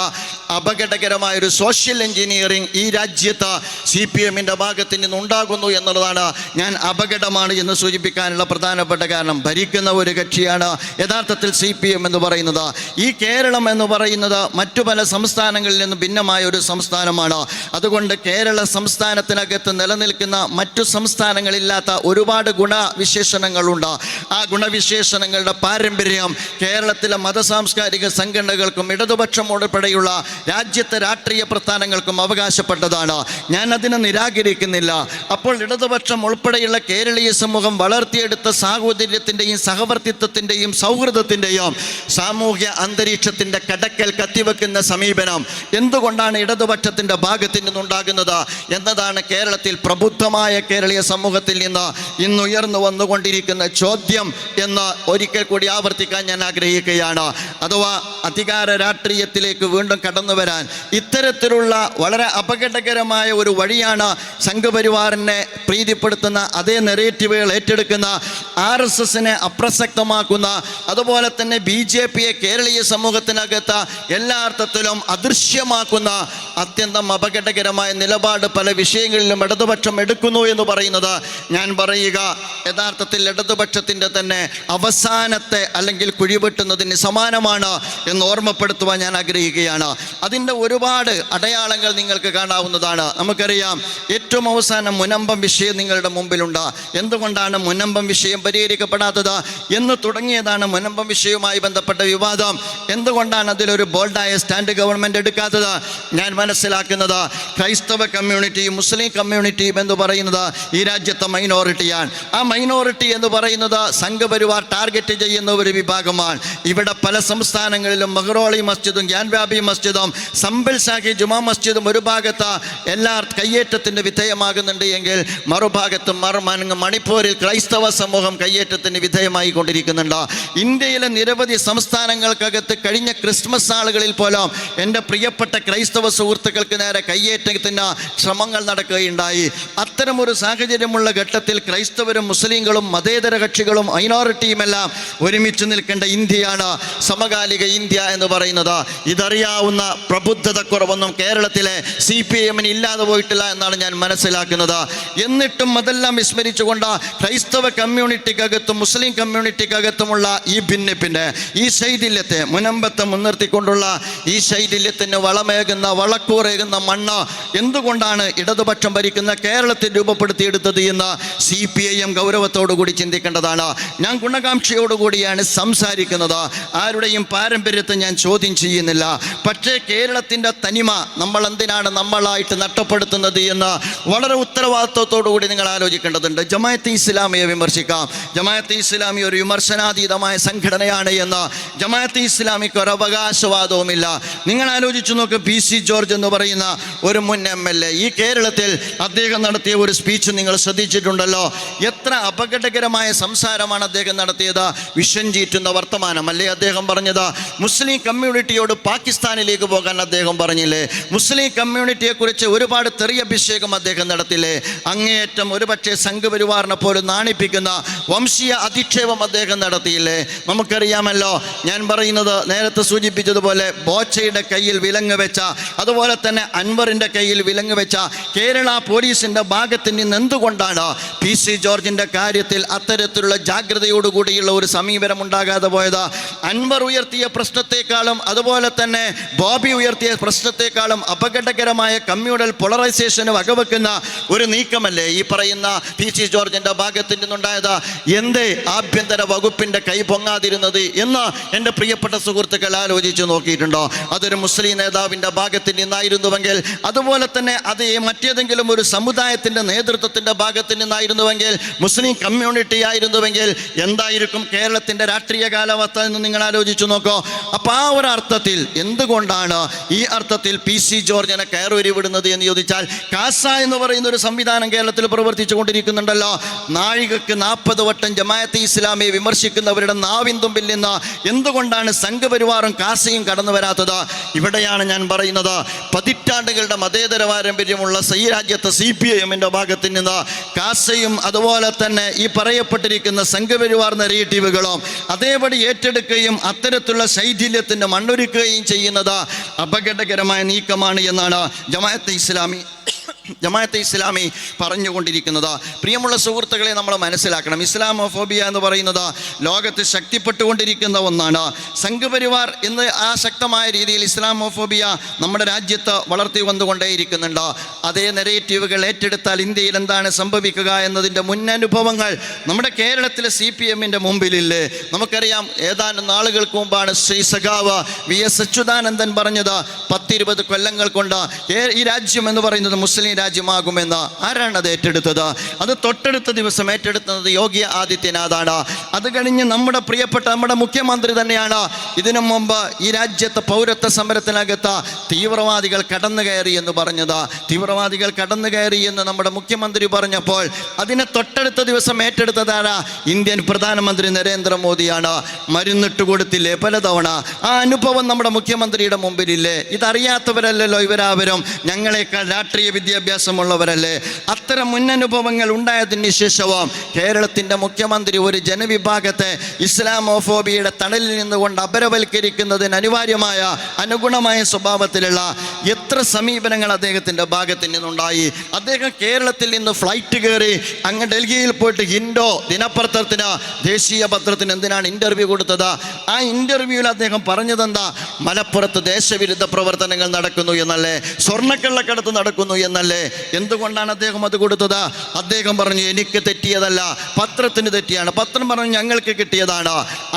അപകടകരമായൊരു സോഷ്യൽ എഞ്ചിനീയറിംഗ് ഈ രാജ്യത്ത് CPM-ൻ്റെ ഭാഗത്ത് നിന്നുണ്ടാകുന്നു എന്നുള്ളതാണ് ഞാൻ അപകടമാണ് എന്ന് സൂചിപ്പിക്കാനുള്ള പ്രധാനപ്പെട്ട കാരണം. ഭരിക്കുന്ന ഒരു കക്ഷിയാണ് യഥാർത്ഥത്തിൽ CPM എന്ന് പറയുന്നത്. ഈ കേരളം എന്ന് പറയുന്നത് മറ്റു പല സംസ്ഥാനങ്ങളിൽ നിന്ന് ഭിന്നമായ ഒരു സംസ്ഥാനമാണ്. അതുകൊണ്ട് കേരള സംസ്ഥാനത്തിനകത്ത് നിലനിൽക്കുന്ന മറ്റു സംസ്ഥാനങ്ങളില്ലാത്ത ഒരുപാട് ഗുണവിശേഷണങ്ങളുണ്ട്. ആ ഗുണവിശേഷണങ്ങളുടെ പാരമ്പര്യം കേരളത്തിലെ മതസാംസ്കാരിക സംഘടനകൾക്കും ഇടതുപക്ഷം ഉൾപ്പെടെയുള്ള രാജ്യത്തെ രാഷ്ട്രീയ പ്രസ്ഥാനങ്ങൾക്കും അവകാശപ്പെട്ടതാണ്. ഞാൻ അതിനെ നിരാകരിക്കുന്നില്ല. അപ്പോൾ ഇടതുപക്ഷം ഉൾപ്പെടെയുള്ള കേരളീയ സമൂഹം വളർത്തിയെടുത്ത സാഹോദര്യത്തിൻ്റെയും സഹവർത്തിത്വത്തിൻ്റെയും സൗഹൃദത്തിൻ്റെയും സാമൂഹ്യ അന്തരീക്ഷത്തിൻ്റെ കടക്കൽ കത്തിവെക്കുന്ന സമീപനം എന്തുകൊണ്ടാണ് ഇടതുപക്ഷത്തിൻ്റെ ഭാഗത്തു നിന്നുണ്ടാകുന്നത് എന്നതാണ് കേരളത്തിൽ പ്രബുദ്ധമായ കേരളീയ സമൂഹത്തിൽ നിന്ന് ഇന്ന് ഉയർന്നു വന്നുകൊണ്ടിരിക്കുന്ന ചോദ്യം എന്ന് ഒരിക്കൽ കൂടി ആവർത്തിക്കാൻ ഞാൻ ആഗ്രഹിക്കുകയാണ്. അഥവാ അധികാര രാഷ്ട്രീയത്തിലേക്ക് വീണ്ടും കടന്നു വരാൻ ഇത്തരത്തിലുള്ള വളരെ അപകടകരമായ ഒരു വഴിയാണ് സംഘപരിവാറിനെ പ്രീതിപ്പെടുത്തുന്ന അതേ നെറേറ്റീവുകൾ ഏറ്റെടുക്കുന്ന RSSനെ അപ്രസക്തമാക്കുന്ന അതുപോലെ തന്നെ BJPയെ കേരളീയ സമൂഹത്തിനകത്ത് എല്ലാ അർത്ഥത്തിലും അദൃശ്യമാക്കുന്ന അത്യന്തം അപകടകരമായ നിലപാട് പല വിഷയങ്ങളിലും ഇടതുപക്ഷം എടുക്കുന്നു എന്ന് പറയുന്നത് ഞാൻ പറയുക യഥാർത്ഥത്തിൽ ഇടതുപക്ഷത്തിൻ്റെ തന്നെ അവസാനത്തെ അല്ലെങ്കിൽ കുഴിവെട്ടുന്നതിന് സമാനമാണ് എന്ന് ഓർമ്മപ്പെടുത്തുവാൻ ഞാൻ ആഗ്രഹിക്കുകയാണ്. അതിൻ്റെ ഒരുപാട് അടയാളങ്ങൾ നിങ്ങൾക്ക് കാണാവുന്നതാണ്. നമുക്കറിയാം ഏറ്റവും അവസാനം മുനമ്പം വിഷയം നിങ്ങളുടെ മുമ്പിലുണ്ട്. എന്തുകൊണ്ടാണ് മുനമ്പം വിഷയം പരിഹരിക്കപ്പെടാത്തത് എന്ന് തുടങ്ങിയതാണ് മുനമ്പം വിഷയവുമായി ബന്ധപ്പെട്ട വിവാദം. എന്തുകൊണ്ടാണ് അതിലൊരു ബോൾഡായ സ്റ്റാൻഡ് ഗവൺമെൻറ് എടുക്കാത്തത്? ഞാൻ മനസ്സിലാക്കുന്നത് ക്രൈസ്തവ കമ്മ്യൂണിറ്റിയും മുസ്ലിം കമ്മ്യൂണിറ്റിയും എന്ന് പറയുന്നത് ഈ രാജ്യത്തെ മൈനോറിറ്റിയാണ്. ആ മൈനോറിറ്റി എന്ന് പറയുന്നത് സംഘപരിവാർ ടാർഗറ്റ് ചെയ്യുന്ന ഒരു വിഭാഗമാണ്. ഇവിടെ പല സംസ്ഥാനങ്ങളിലും മഹ്റോളി മസ്ജിദും ഗ്യാൻവാബി മസ്ജിദും സമ്പൽ സാഹി ജുമാ മസ്ജിദും ഒരു ഭാഗത്ത് എല്ലാ കയ്യേറ്റത്തിന് വിധേയമാകുന്നുണ്ട് എങ്കിൽ മറുഭാഗത്ത് മണിപ്പൂരിൽ ക്രൈസ്തവ സമൂഹം കയ്യേറ്റത്തിന് വിധേയമായി കൊണ്ടിരിക്കുന്നുണ്ട്. ഇന്ത്യയിലെ നിരവധി സംസ്ഥാനങ്ങൾക്കകത്ത് കഴിഞ്ഞ ക്രിസ്മസ് നാളുകളിൽ പോലും എൻ്റെ പ്രിയപ്പെട്ട ക്രൈസ്തവ സുഹൃത്തുക്കൾക്ക് നേരെ കയ്യേറ്റത്തിന് ശ്രമങ്ങൾ നടക്കുകയുണ്ടായി. അത്തരമൊരു സാഹചര്യമുള്ള ഘട്ടത്തിൽ ക്രൈസ്തവരും മുസ്ലിങ്ങളും മതേതര കക്ഷികളും മൈനോറിറ്റിയുമെല്ലാം ഒരുമിച്ച് നിൽക്കേണ്ട ഇന്ത്യയാണ് സമകാലിക ഇന്ത്യ എന്ന് പറയുന്നത്. ഇതറിയാവുന്ന പ്രബുദ്ധതക്കുറവൊന്നും കേരളത്തിലെ CPM-ന് ഇല്ലാതെ പോയിട്ടില്ല എന്നാണ് ഞാൻ മനസ്സിലാക്കുന്നത്. എന്നിട്ടും അതെല്ലാം വിസ്മരിച്ചുകൊണ്ട് ക്രൈസ്തവ കമ്മ്യൂണിറ്റിക്കകത്തും മുസ്ലിം കമ്മ്യൂണിറ്റിക്കകത്തുമുള്ള ഈ ഭിന്നിപ്പിൻ്റെ ഈ ശൈഥില്യത്തെ മുനമ്പത്തെ മുൻനിർത്തിക്കൊണ്ടുള്ള ഈ ശൈഥില്യത്തിന് വളമേകുന്ന വളക്കൂറേകുന്ന മണ്ണ് എന്തുകൊണ്ടാണ് ഇടതുപക്ഷം ഭരിക്കുന്ന കേരളത്തിൽ രൂപപ്പെടുത്തിയെടുത്തത് എന്ന് CPIM ഗൗരവത്തോടുകൂടി ചിന്തിക്കേണ്ടതാണ്. ഞാൻ ഗുണകാംക്ഷയോടുകൂടിയാണ് സംസാരിക്കുന്നത്. ആരുടെയും പാരമ്പര്യത്തെ ഞാൻ ചോദ്യം ചെയ്യുന്നില്ല. പക്ഷേ കേരളത്തിൻ്റെ തനിമ നമ്മൾ എന്തിനാണ് നമ്മളായിട്ട് നഷ്ടപ്പെടുത്തുന്നത് എന്ന് വളരെ ഉത്തരവാദിത്വത്തോടുകൂടി നിങ്ങൾ ആലോചിക്കേണ്ടതുണ്ട്. ജമാഅത്തെ ഇസ്ലാമിയെ വിമർശിക്കാം. ജമാഅത്തെ ഇസ്ലാമി ഒരു വിമർശനാതീതമായ സംഘടനയാണ് എന്ന് ജമാഅത്തെ ഇസ്ലാമിക്ക് ഒരു അവകാശവാദവുമില്ല. നിങ്ങൾ ആലോചിച്ചു നോക്ക്, PC ജോർജ് എന്ന് പറയുന്ന ഒരു മുൻ MLA ഈ കേരളത്തിൽ അദ്ദേഹം നടത്തിയ ഒരു സ്പീച്ച് നിങ്ങൾ ശ്രദ്ധിച്ചിട്ടുണ്ടല്ലോ. എത്ര അപകടകരമായ സംസാരമാണ് അദ്ദേഹം നടത്തിയത്. വിഷം ചീറ്റുന്ന വർത്തമാനമല്ലേ അദ്ദേഹം പറഞ്ഞത്. മുസ്ലിം കമ്മ്യൂണിറ്റിയോട് പാകിസ്ഥാനിലേക്ക് പോകാൻ അദ്ദേഹം പറഞ്ഞില്ലേ. മുസ്ലിം കമ്മ്യൂണിറ്റിയെക്കുറിച്ച് ഒരുപാട് തെറിയഭിഷേകം അദ്ദേഹം നടത്തില്ലേ. അങ്ങേയറ്റം ഒരുപക്ഷെ സംഘപരിവാറിനെ പോലും നാണിപ്പിക്കുന്ന വംശീയ അധിക്ഷേപം അദ്ദേഹം നടത്തിയില്ലേ. നമുക്കറിയാമല്ലോ, ഞാൻ പറയുന്നത് നേരത്തെ സൂചിപ്പിച്ചതുപോലെ ബോച്ചയുടെ കയ്യിൽ വിലങ്ങ് വെച്ച, അതുപോലെ തന്നെ അൻവറിൻ്റെ കയ്യിൽ വിലങ്ങ് വെച്ച കേരള പോലീസിൻ്റെ ഭാഗത്ത് നിന്ന് എന്തുകൊണ്ടാണ് PC ജോർജിൻ്റെ കാര്യത്തിൽ അത്തരത്തിലുള്ള ജാഗ്രതയോടുകൂടിയുള്ള ഒരു സമീപനം ഉണ്ടാകാതെ പോയത്? അൻവർ ഉയർത്തിയ പ്രശ്നത്തെക്കാളും അതുപോലെ തന്നെ ബോബി ഉയർത്തിയ പ്രശ്നത്തെക്കാളും അപകടകരമായ കമ്മ്യൂണൽ പോളറൈസേഷന് വകവെക്കുന്ന ഒരു നീക്കമല്ലേ ഈ പറയുന്ന PC ജോർജിൻ്റെ ഭാഗത്ത് നിന്നുണ്ടായത്? എന്തേ ആഭ്യന്തര വകുപ്പിൻ്റെ കൈ പൊങ്ങാതിരുന്നത് എന്ന് എൻ്റെ പ്രിയപ്പെട്ട സുഹൃത്തുക്കൾ ആലോചിച്ച് നോക്കിയിട്ടുണ്ടോ? അതൊരു മുസ്ലിം നേതാവിൻ്റെ ഭാഗത്ത് നിന്നായിരുന്നുവെങ്കിൽ, അതുപോലെ തന്നെ അത് മറ്റേതെങ്കിലും ഒരു സമുദായത്തിൻ്റെ നേതൃത്വത്തിൻ്റെ ഭാഗത്ത് നിന്നായിരുന്നുവെങ്കിൽ, മുസ്ലിം കമ്മ്യൂണിറ്റി ആയിരുന്നുവെങ്കിൽ എന്തായിരിക്കും കേരളത്തിൻ്റെ രാഷ്ട്രീയ കാലാവസ്ഥ എന്ന് നിങ്ങൾ ആലോചിച്ചു നോക്കോ. അപ്പോൾ ആ ഒരു അർത്ഥത്തിൽ എന്തുകൊണ്ടാണ് ഈ അർത്ഥത്തിൽ PC ജോർജിനെ കയറൂരി വിടുന്നത് എന്ന് ചോദിച്ചാൽ, കാസ എന്ന് പറയുന്ന ഒരു സംവിധാനം കേരളത്തിൽ പ്രവർത്തിച്ചു കൊണ്ടിരിക്കുന്നുണ്ടല്ലോ. നാഴികക്ക് 40 വട്ടം ജമാഅത്തെ ഇസ്ലാമിയെ വിമർശിക്കുന്നവരുടെ നാവിൻ തുമ്പിൽ നിന്ന് എന്തുകൊണ്ടാണ് സംഘപരിവാറും കാസയും കടന്നു വരാത്തത്? ഇവിടെയാണ് ഞാൻ പറയുന്നത്, പതിറ്റാണ്ടുകളുടെ മതേതര പാരമ്പര്യമുള്ള ഈ രാജ്യത്തെ CPIM-ന്റെ ഭാഗത്ത് നിന്ന് കാസയും അതുപോലെ തന്നെ ഈ പറയപ്പെട്ടിരിക്കുന്ന സംഘപരിവാർ നെറേറ്റീവുകളും അതേപടി ഏറ്റെടുക്കുകയും അത്തരത്തിലുള്ള ശൈഥില്യത്തിന് മണ്ണൊരുക്കുകയും ചെയ്യുന്നത് അപകടകരമായ നീക്കമാണ് എന്നാണ് ജമാഅത്തെ ഇസ്ലാമി പറഞ്ഞുകൊണ്ടിരിക്കുന്നത്. പ്രിയമുള്ള സുഹൃത്തുക്കളെ, നമ്മൾ മനസ്സിലാക്കണം, ഇസ്ലാമോഫോബിയ എന്ന് പറയുന്നത് ലോകത്ത് ശക്തിപ്പെട്ടുകൊണ്ടിരിക്കുന്ന ഒന്നാണ്. സംഘപരിവാർ എന്ന് ആ ശക്തമായ രീതിയിൽ ഇസ്ലാമോഫോബിയ നമ്മുടെ രാജ്യത്ത് വളർത്തി വന്നുകൊണ്ടേയിരിക്കുന്നുണ്ട്. അതേ നെറേറ്റീവുകൾ ഏറ്റെടുത്താൽ ഇന്ത്യയിൽ എന്താണ് സംഭവിക്കുക എന്നതിൻ്റെ മുന്നനുഭവങ്ങൾ നമ്മുടെ കേരളത്തിലെ CPM-ൻ്റെ മുമ്പിലില്ലേ? നമുക്കറിയാം, ഏതാനും നാളുകൾക്ക് മുമ്പാണ് ശ്രീ സഖാവ് VS അച്യുതാനന്ദൻ പറഞ്ഞത് 10-20 കൊല്ലങ്ങൾ കൊണ്ട് ഈ രാജ്യം എന്ന് പറയുന്നത് മുസ്ലിം രാജ്യമാകുമെന്ന്. ആരാണ് അത് ഏറ്റെടുത്തത്? അത് തൊട്ടടുത്ത ദിവസം ഏറ്റെടുത്തത് യോഗി ആദിത്യനാഥാണ്. അത് കഴിഞ്ഞ് നമ്മുടെ പ്രിയപ്പെട്ട നമ്മുടെ മുഖ്യമന്ത്രി തന്നെയാണ് ഇതിനു മുമ്പ് ഈ രാജ്യത്തെ പൗരത്വ സമരത്തിനകത്ത് തീവ്രവാദികൾ കടന്നു കയറി എന്ന് പറഞ്ഞത്. തീവ്രവാദികൾ കടന്നു കയറി എന്ന് നമ്മുടെ മുഖ്യമന്ത്രി പറഞ്ഞപ്പോൾ അതിനെ തൊട്ടടുത്ത ദിവസം ഏറ്റെടുത്തതാണ് ഇന്ത്യൻ പ്രധാനമന്ത്രി നരേന്ദ്രമോദിയാണ്. മരുന്നിട്ട് കൊടുത്തില്ലേ പലതവണ? ആ അനുഭവം നമ്മുടെ മുഖ്യമന്ത്രിയുടെ മുമ്പിലില്ലേ? ഇതറിയാത്തവരല്ലല്ലോ ഇവരാവരും, ഞങ്ങളെക്കാൾ രാഷ്ട്രീയ വിദ്യാഭ്യാസമുള്ളവരല്ലേ? അത്തരം മുന്നനുഭവങ്ങൾ ഉണ്ടായതിന് ശേഷവും കേരളത്തിൻ്റെ മുഖ്യമന്ത്രി ഒരു ജനവിഭാഗത്തെ ഇസ്ലാമോഫോബിയയുടെ തണലിൽ നിന്നുകൊണ്ട് അപരവൽക്കരിക്കുന്നതിന് അനിവാര്യമായ അനുഗുണമായ സ്വഭാവത്തിലുള്ള എത്ര സമീപനങ്ങൾ അദ്ദേഹത്തിൻ്റെ ഭാഗത്ത് നിന്നുണ്ടായി. അദ്ദേഹം കേരളത്തിൽ നിന്ന് ഫ്ലൈറ്റ് കയറി അങ്ങ് ഡൽഹിയിൽ പോയിട്ട് ഹിൻഡോ ദിനപത്രത്തിന്, ദേശീയ പത്രത്തിന് എന്തിനാണ് ഇൻ്റർവ്യൂ കൊടുത്തത്? ആ ഇൻ്റർവ്യൂവിൽ അദ്ദേഹം പറഞ്ഞതെന്താ? മലപ്പുറത്ത് ദേശവിരുദ്ധ പ്രവർത്തനങ്ങൾ നടക്കുന്നു എന്നല്ലേ, സ്വർണ്ണക്കള്ളക്കടത്ത് നടക്കുന്നു എന്നല്ലേ. എന്തുകൊണ്ടാണ് അദ്ദേഹം അത് കൊടുത്തത്? അദ്ദേഹം പറഞ്ഞു, എനിക്ക് തെറ്റിയതല്ല, പത്രത്തിന് തെറ്റിയാണ്. പത്രം പറഞ്ഞു, ഞങ്ങൾക്ക് കിട്ടിയതാണ്.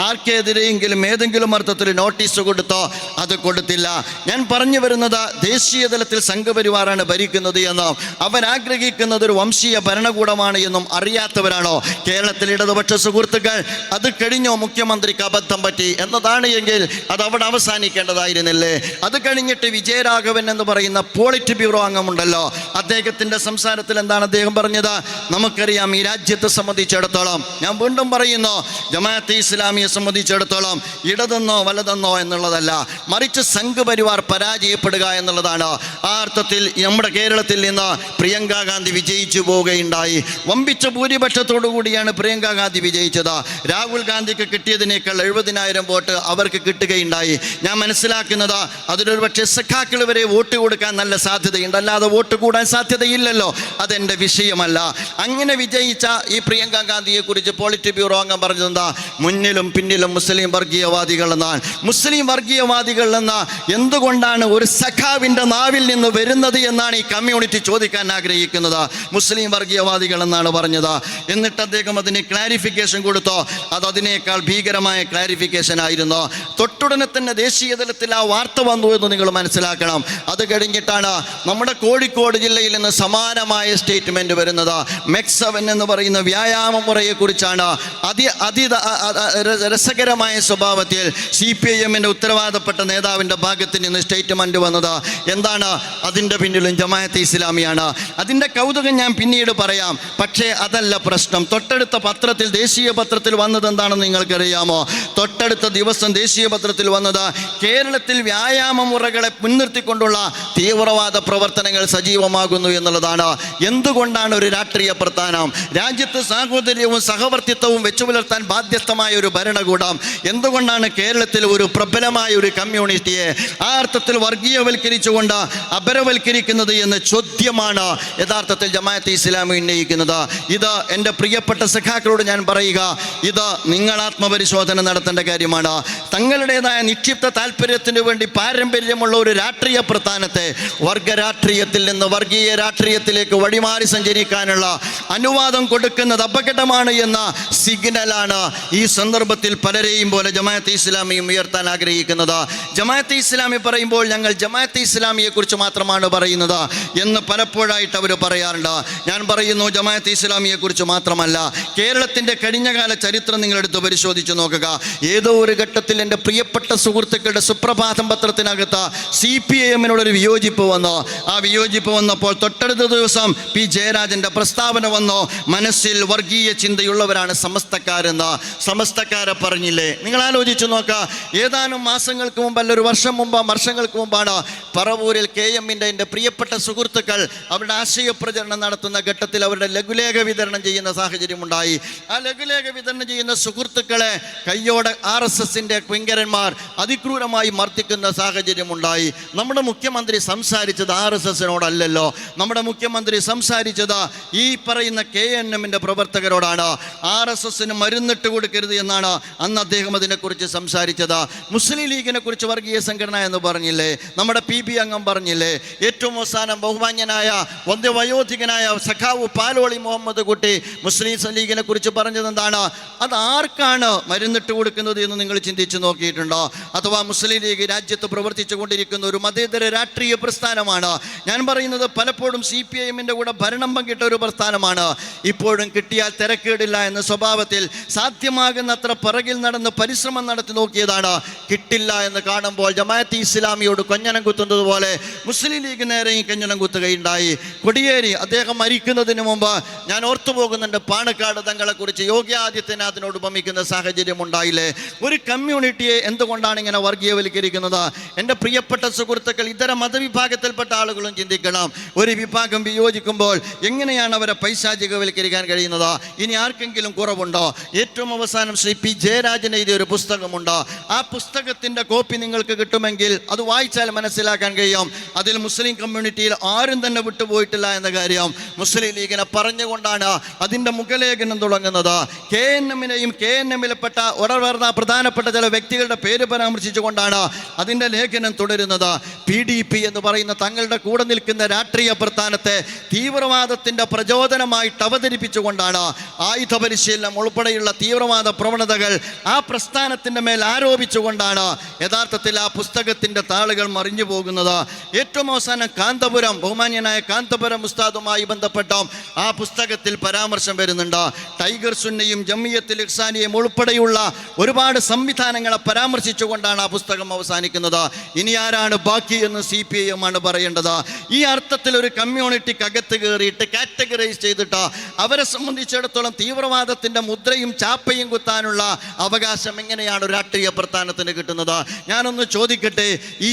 ആർക്കെതിരെയെങ്കിലും ഏതെങ്കിലും അർത്ഥത്തിൽ നോട്ടീസ് കൊടുത്തോ? അത് കൊടുത്തില്ല. ഞാൻ പറഞ്ഞു വരുന്നത്, ദേശീയ തലത്തിൽ സംഘപരിവാറാണ് ഭരിക്കുന്നത് എന്നും അവരാഗ്രഹിക്കുന്നത് ഒരു വംശീയ ഭരണകൂടമാണ് എന്നും അറിയാത്തവരാണോ കേരളത്തിലെ ഇടതുപക്ഷ സുഹൃത്തുക്കൾ? അത് കഴിഞ്ഞോ മുഖ്യമന്ത്രിക്ക് അബദ്ധം പറ്റി എന്നതാണ് എങ്കിൽ അത് അവിടെ അവസാനിക്കേണ്ടതായിരുന്നില്ലേ? അത് കഴിഞ്ഞിട്ട് വിജയരാഘവൻ എന്ന് പറയുന്ന പോളിറ്റ് ബ്യൂറോ അംഗമുണ്ടല്ലോ, അദ്ദേഹത്തിൻ്റെ സംസാരത്തിൽ എന്താണ് അദ്ദേഹം പറഞ്ഞത്? നമുക്കറിയാം, ഈ രാജ്യത്തെ സംബന്ധിച്ചിടത്തോളം, ഞാൻ വീണ്ടും പറയുന്നു, ജമാഅത്തെ ഇസ്ലാമിയെ സംബന്ധിച്ചിടത്തോളം ഇടതെന്നോ വലതെന്നോ എന്നുള്ളതല്ല, മറിച്ച് സംഘപരിവാർ പരാജയപ്പെടുക എന്നുള്ളതാണ്. ആ അർത്ഥത്തിൽ നമ്മുടെ കേരളത്തിൽ നിന്ന് പ്രിയങ്ക ഗാന്ധി വിജയിച്ചു പോവുകയുണ്ടായി. വമ്പിച്ച ഭൂരിപക്ഷത്തോടു കൂടിയാണ് പ്രിയങ്ക ഗാന്ധി വിജയിച്ചത്. രാഹുൽ ഗാന്ധിക്ക് കിട്ടിയതിനേക്കാൾ 70,000 വോട്ട് അവർക്ക് കിട്ടുകയുണ്ടായി. ഞാൻ മനസ്സിലാക്കുന്നത് അതിലൊരു പക്ഷേ സഖാക്കൾ വരെ വോട്ട് കൊടുക്കാൻ നല്ല സാധ്യതയുണ്ട്, അല്ലാതെ വോട്ട് കൂടാൻ സാധ്യതയില്ലല്ലോ. അതെൻ്റെ വിഷയമല്ല. അങ്ങനെ വിജയിച്ച ഈ പ്രിയങ്ക ഗാന്ധിയെ കുറിച്ച് പോളിറ്റ് ബ്യൂറോ അംഗം പറഞ്ഞതെന്താ? മുന്നിലും പിന്നിലും മുസ്ലിം വർഗീയവാദികൾ എന്നാണ്. മുസ്ലിം വർഗീയവാദികൾ എന്ന എന്തുകൊണ്ടാണ് ഒരു സഖാവിൻ്റെ നാവിൽ നിന്ന് വരുന്നത് എന്നാണ് ഈ കമ്മ്യൂണിറ്റി ചോദിക്കാൻ ആഗ്രഹിക്കുന്നത്. മുസ്ലിം വർഗീയവാദികൾ എന്നാണ് പറഞ്ഞത്. എന്നിട്ട് അദ്ദേഹം അതിന് ക്ലാരിഫിക്കേഷൻ കൊടുത്തോ? അത് അതിനേക്കാൾ ഭീകരമായ ക്ലാരിഫിക്കേഷൻ ആയിരുന്നു. തൊട്ടുടനെ തന്നെ ദേശീയ തലത്തിൽ ആ വാർത്ത വന്നു എന്ന് നിങ്ങൾ മനസ്സിലാക്കണം. അത് കഴിഞ്ഞിട്ടാണ് നമ്മുടെ കോഴിക്കോട് ജില്ലയിൽ നിന്ന് സമാനമായ സ്റ്റേറ്റ്മെൻറ്റ് വരുന്നത്. മെക്സവൻ എന്ന് പറയുന്ന വ്യായാമ മുറയെക്കുറിച്ചാണ് രസകരമായ സ്വഭാവത്തിൽ CPIM-ൻ്റെ ഉത്തരവാദപ്പെട്ട നേതാവിൻ്റെ ഭാഗത്ത് നിന്ന് സ്റ്റേറ്റ്മെൻറ്റ് വന്നത്. എന്താണ് അതിൻ്റെ പിന്നിലും? ജമാഅത്തെ ഇസ്ലാമിയാണ്. അതിൻ്റെ കൗതുകം ഞാൻ പിന്നീട് പറയാം. പക്ഷേ അതല്ല പ്രശ്നം. തൊട്ടടുത്ത പത്രത്തിൽ, ദേശീയ പത്രത്തിൽ വന്നത് എന്താണെന്ന് നിങ്ങൾക്കറിയാമോ? തൊട്ടടുത്ത ദിവസം ദേശീയ പത്രത്തിൽ വന്നത് കേരളത്തിൽ വ്യായാമ മുറകളെ മുൻനിർത്തിക്കൊണ്ടുള്ള തീവ്രവാദ പ്രവർത്തനങ്ങൾ സജീവമാകുന്നു എന്നുള്ളതാണ്. എന്തുകൊണ്ടാണ് ഒരു രാഷ്ട്രീയ പ്രസ്ഥാനം, രാജ്യത്ത് സാഹോദര്യവും സഹവർത്തിത്വവും വെച്ചു പുലർത്താൻ ബാധ്യസ്ഥമായ ഒരു ഭരണകൂടം, എന്തുകൊണ്ടാണ് കേരളത്തിൽ ഒരു പ്രബലമായ ഒരു കമ്മ്യൂണിറ്റിയെ ആ അർത്ഥത്തിൽ വർഗീയവൽക്കരിച്ചുകൊണ്ട് അപരവൽക്കരിക്കുന്നത് എന്ന ചോദ്യമാണ് യഥാർത്ഥത്തിൽ ജമാഅത്തെ ഇസ്ലാമി ഉന്നയിക്കുന്നത്. ഇത് എൻ്റെ പ്രിയപ്പെട്ട സഖാക്കളോട് ഞാൻ പറയുക, ഇത് നിങ്ങൾ ആത്മപരിശോധന നടത്തേണ്ട കാര്യമാണ്. തങ്ങളുടേതായ നിക്ഷിപ്ത താല്പര്യത്തിന് വേണ്ടി പാരമ്പര്യമുള്ള ഒരു രാഷ്ട്രീയ പ്രസ്ഥാനത്തെ വർഗരാഷ്ട്രീയത്തിൽ നിന്ന് വർഗീയ രാഷ്ട്രീയത്തിലേക്ക് വഴിമാറി സഞ്ചരിക്കാനുള്ള അനുവാദം കൊടുക്കുന്നത് അപകടമാണ് എന്ന സിഗ്നലാണ് ഈ സന്ദർഭത്തിൽ പലരെയും പോലെ ജമാഅത്തെ ഇസ്ലാമിയും ഉയർത്താൻ ആഗ്രഹിക്കുന്നത്. ജമാഅത്തെ ഇസ്ലാമി പറയുമ്പോൾ ഞങ്ങൾ ജമാഅത്തെ ഇസ്ലാമിയെ കുറിച്ച് മാത്രമാണ് പറയുന്നത് എന്ന് പലപ്പോഴായിട്ട് അവർ പറയാറുണ്ട്. ഞാൻ പറയുന്നു, ജമാഅത്തെ ഇസ്ലാമിയെ കുറിച്ച് മാത്രമല്ല, കേരളത്തിൻ്റെ കഴിഞ്ഞകാല ചരിത്രം നിങ്ങളെടുത്ത് പരിശോധിച്ച് നോക്കുക. ഏതോ ഒരു ഘട്ടത്തിൽ എൻ്റെ പ്രിയപ്പെട്ട സുഹൃത്തുക്കളുടെ സുപ്രഭാതം പത്രത്തിനകത്ത് CPIM-നോടൊരു വിയോജിപ്പ് വന്നു. ആ വിയോജിപ്പ് വന്ന വന്നപ്പോൾ തൊട്ടടുത്ത ദിവസം പി ജയരാജൻ്റെ പ്രസ്താവന വന്നു, മനസ്സിൽ വർഗീയ ചിന്തയുള്ളവരാണ് സമസ്തക്കാരെന്ന്. സമസ്തക്കാരെ പറഞ്ഞില്ലേ? നിങ്ങൾ ആലോചിച്ചു നോക്കുക. ഏതാനും മാസങ്ങൾക്ക് മുമ്പ്, അല്ല ഒരു വർഷങ്ങൾക്ക് മുമ്പാണ് പറവൂരിൽ KM-ന്റെ എൻ്റെ പ്രിയപ്പെട്ട സുഹൃത്തുക്കൾ അവരുടെ ആശയപ്രചരണം നടത്തുന്ന ഘട്ടത്തിൽ അവരുടെ ലഘുലേഖ വിതരണം ചെയ്യുന്ന സാഹചര്യമുണ്ടായി. ആ ലഘുലേഖ വിതരണം ചെയ്യുന്ന സുഹൃത്തുക്കളെ കയ്യോടെ RSSന്റെ കിങ്കരന്മാർ അതിക്രൂരമായി മർദ്ദിക്കുന്ന സാഹചര്യമുണ്ടായി. നമ്മുടെ മുഖ്യമന്ത്രി സംസാരിച്ചത് RSSനോടല്ലല്ലോ. നമ്മുടെ മുഖ്യമന്ത്രി സംസാരിച്ചത് ഈ പറയുന്ന KNM-ന്റെ പ്രവർത്തകരോടാണ്. RSSന് മരുന്നിട്ട് കൊടുക്കരുത് എന്നാണ് അന്ന് അദ്ദേഹം അതിനെക്കുറിച്ച് സംസാരിച്ചത്. മുസ്ലിം ലീഗിനെ കുറിച്ച് വർഗീയ സംഘടന എന്ന് പറഞ്ഞില്ലേ? നമ്മുടെ PB അംഗം പറഞ്ഞില്ലേ? ഏറ്റവും അവസാനം ബഹുമാന്യനായ വയോധികനായ സഖാവ് പാലോളി മുഹമ്മദ് കുട്ടി മുസ്ലിം ലീഗിനെ കുറിച്ച് പറഞ്ഞത് എന്താണ്? അത് ആർക്കാണ് മരുന്നിട്ട് കൊടുക്കുന്നത് എന്ന് നിങ്ങൾ ചിന്തിച്ചു നോക്കിയിട്ടുണ്ടോ? അഥവാ മുസ്ലിം ലീഗ് രാജ്യത്ത് പ്രവർത്തിച്ചു കൊണ്ടിരിക്കുന്ന ഒരു മതേതര രാഷ്ട്രീയ പ്രസ്ഥാനമാണ്. ഞാൻ പറയുന്നത് പലപ്പോഴും CPIM-ന്റെ കൂടെ ഭരണം പങ്കിട്ട ഒരു പ്രസ്ഥാനമാണ്. ഇപ്പോഴും കിട്ടിയാൽ തിരക്കേടില്ല എന്ന സ്വഭാവത്തിൽ സാധ്യമാകുന്നത്ര പിറകിൽ നടന്ന് പരിശ്രമം നടത്തി നോക്കിയതാണ്. കിട്ടില്ല എന്ന് കാണുമ്പോൾ ജമാഅത്തെ ഇസ്ലാമിയോട് കൊഞ്ഞനം കുത്തുന്നത് പോലെ മുസ്ലിം ലീഗ് നേരെയും കൊഞ്ഞനം കുത്തുകയുണ്ടായി. കൊടിയേരി അദ്ദേഹം മരിക്കുന്നതിന് മുമ്പ് ഞാൻ ഓർത്തു പോകുന്നുണ്ട്, പാണക്കാട് തങ്ങളെ കുറിച്ച് യോഗി ആദിത്യനാഥിനോട് ഉപമിക്കുന്ന സാഹചര്യം ഉണ്ടായില്ലേ? ഒരു കമ്മ്യൂണിറ്റിയെ എന്തുകൊണ്ടാണ് ഇങ്ങനെ വർഗീയവൽക്കരിക്കുന്നത്? എൻ്റെ പ്രിയപ്പെട്ട സുഹൃത്തുക്കൾ, ഇതര മതവിഭാഗത്തിൽപ്പെട്ട ആളുകളും ചിന്തിക്കണം. ഒരു വിഭാഗം വിയോജിക്കുമ്പോൾ എങ്ങനെയാണ് അവരെ പൈശാചികവൽക്കരിക്കാൻ കഴിയുന്നത്? ഇനി ആർക്കെങ്കിലും കുറവുണ്ടോ? ഏറ്റവും അവസാനം ശ്രീ P ജയരാജൻ എഴുതിയ ഒരു പുസ്തകമുണ്ട്. ആ പുസ്തകത്തിൻ്റെ കോപ്പി നിങ്ങൾക്ക് കിട്ടുമെങ്കിൽ അത് വായിച്ചാൽ മനസ്സിലാക്കാൻ കഴിയും. അതിൽ മുസ്ലിം കമ്മ്യൂണിറ്റിയിൽ ആരും തന്നെ വിട്ടുപോയിട്ടില്ല എന്ന കാര്യം മുസ്ലിം ലീഗിനെ പറഞ്ഞുകൊണ്ടാണ് അതിൻ്റെ മുഖലേഖനം തുടങ്ങുന്നത്. KNM-നെയും KNM-ൽപ്പെട്ട പ്രധാനപ്പെട്ട ചില വ്യക്തികളുടെ പേര് പരാമർശിച്ചുകൊണ്ടാണ് അതിൻ്റെ ലേഖനം തുടരുന്നത്. PDP എന്ന് പറയുന്ന തങ്ങളുടെ കൂടെ നിൽക്കുന്ന രാഷ്ട്രീയ പ്രസ്ഥാനത്തെ തീവ്രവാദത്തിൻ്റെ പ്രചോദനമായിട്ട് അവതരിപ്പിച്ചുകൊണ്ടാണ് ആയുധ പരിശീലനം ഉൾപ്പെടെയുള്ള തീവ്രവാദ പ്രവണതകൾ ആ പ്രസ്ഥാനത്തിൻ്റെ മേൽ ആരോപിച്ചുകൊണ്ടാണ് യഥാർത്ഥത്തിൽ ആ പുസ്തകത്തിൻ്റെ താളുകൾ മറിഞ്ഞു പോകുന്നത്. ഏറ്റവും അവസാനം കാന്തപുരം, ബഹുമാന്യനായ കാന്തപുരം ഉസ്താദുമായി ബന്ധപ്പെട്ട ആ പുസ്തകത്തിൽ പരാമർശം വരുന്നുണ്ട്. ടൈഗർ സുന്നയും ജമിയത്തുൽ ഇഹ്സാനിയും ഉൾപ്പെടെയുള്ള ഒരുപാട് സംവിധാനങ്ങളെ പരാമർശിച്ചുകൊണ്ടാണ് ആ പുസ്തകം അവസാനിക്കുന്നത്. ഇനി ആരാണ് ബാക്കി എന്ന് CPIM ആണ് പറയേണ്ടത്. ഈ അർത്ഥത്തിൽ ഒരു കമ്മ്യൂണിറ്റിക്ക് അകത്ത് കയറിയിട്ട് കാറ്റഗറൈസ് ചെയ്തിട്ട് അവരെ സംബന്ധിച്ചിടത്തോളം തീവ്രവാദത്തിൻ്റെ മുദ്രയും ചാപ്പയും കുത്താനുള്ള അവകാശം എങ്ങനെയാണ് ഒരു രാഷ്ട്രീയ പ്രസ്ഥാനത്തിന് കിട്ടുന്നത്? ഞാനൊന്ന് ചോദിക്കട്ടെ, ഈ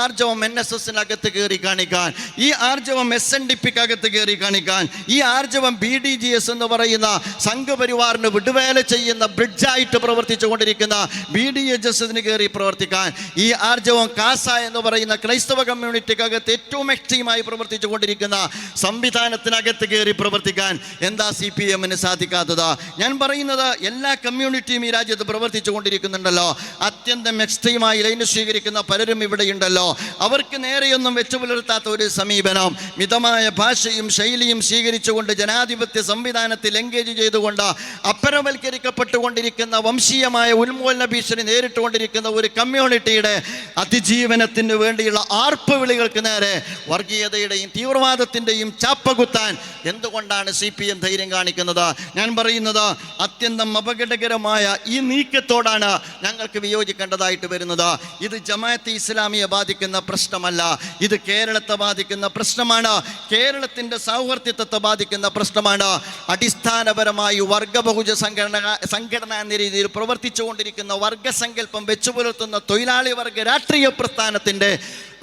ആർജവം NSS-നകത്ത് കയറി കാണിക്കാൻ, ഈ ആർജവം SNDP-ക്ക് അകത്ത് കയറി കാണിക്കാൻ, ഈ ആർജവം BDGS എന്ന് പറയുന്ന സംഘപരിവാറിന് വിടുവേല ചെയ്യുന്ന ബ്രിഡ്ജായിട്ട് പ്രവർത്തിച്ചു കൊണ്ടിരിക്കുന്ന BDHS-ന് കയറി പ്രവർത്തിക്കാൻ, ഈ ആർജവം കാസ എന്ന് പറയുന്ന ക്രൈസ്തവ കമ്മ്യൂണിറ്റിക്കകത്ത് ഏറ്റവും എക്സ്ട്രീമായി പ്രവർത്തിച്ചു കൊണ്ടിരിക്കുന്ന സംവിധാനത്തിനകത്ത് കയറി പ്രവർത്തിക്കാൻ എന്താ CPM-ന് സാധിക്കാത്തത്? ഞാൻ പറയുന്നത് എല്ലാ കമ്മ്യൂണിറ്റിയും ഈ രാജ്യത്ത് പ്രവർത്തിച്ചു കൊണ്ടിരിക്കുന്നുണ്ടല്ലോ. അത്യന്തം എക്സ്ട്രീമായി ലൈൻ സ്വീകരിക്കുന്ന പലരും ഇവിടെയുണ്ടല്ലോ. അവർക്ക് നേരെയൊന്നും വെച്ചു പുലർത്താത്ത ഒരു സമീപനം, മിതമായ ഭാഷയും ശൈലിയും സ്വീകരിച്ചുകൊണ്ട് ജനാധിപത്യ സംവിധാനത്തിൽ എൻഗേജ് ചെയ്തുകൊണ്ട് അപരവൽക്കരിക്കപ്പെട്ടുകൊണ്ടിരിക്കുന്ന വംശീയമായ ഉന്മൂലന ഭീഷണി നേരിട്ടുകൊണ്ടിരിക്കുന്ന ഒരു കമ്മ്യൂണിറ്റിയുടെ അതിജീവനത്തിന് വേണ്ടിയുള്ള ആർപ്പ് വിളികൾക്ക് നേരെ വർഗീയതയുടെയും തീവ്രവാദത്തിൻ്റെയും ചാപ്പകുത്താൻ എന്തുകൊണ്ടാണ് CPM ധൈര്യം കാണിക്കുന്നത്? ഞാൻ പറയുന്നത് അത്യന്തം അപകടകരമായ ഈ നീക്കത്തോടാണ് ഞങ്ങൾക്ക് വിയോജിക്കേണ്ടതായിട്ട് വരുന്നത്. ഇത് ജമാഅത്തെ ഇസ്ലാമിയെ ബാധിക്കുന്ന പ്രശ്നമല്ല, ഇത് കേരളത്തെ ബാധിക്കുന്ന പ്രശ്നമാണ്. കേരളത്തിൻ്റെ സൗഹാർദ്ദത്തെ ബാധിക്കുന്ന പ്രശ്നമാണ്. അടിസ്ഥാനപരമായി വർഗബഹുജ സംഘടന എന്ന രീതിയിൽ പ്രവർത്തിച്ചുകൊണ്ടിരിക്കുന്ന വർഗസങ്കല്പം വെച്ചു പുലർത്തുന്ന തൊഴിലാളി വർഗ രാഷ്ട്രീയ പ്രസ്ഥാനത്തിൻ്റെ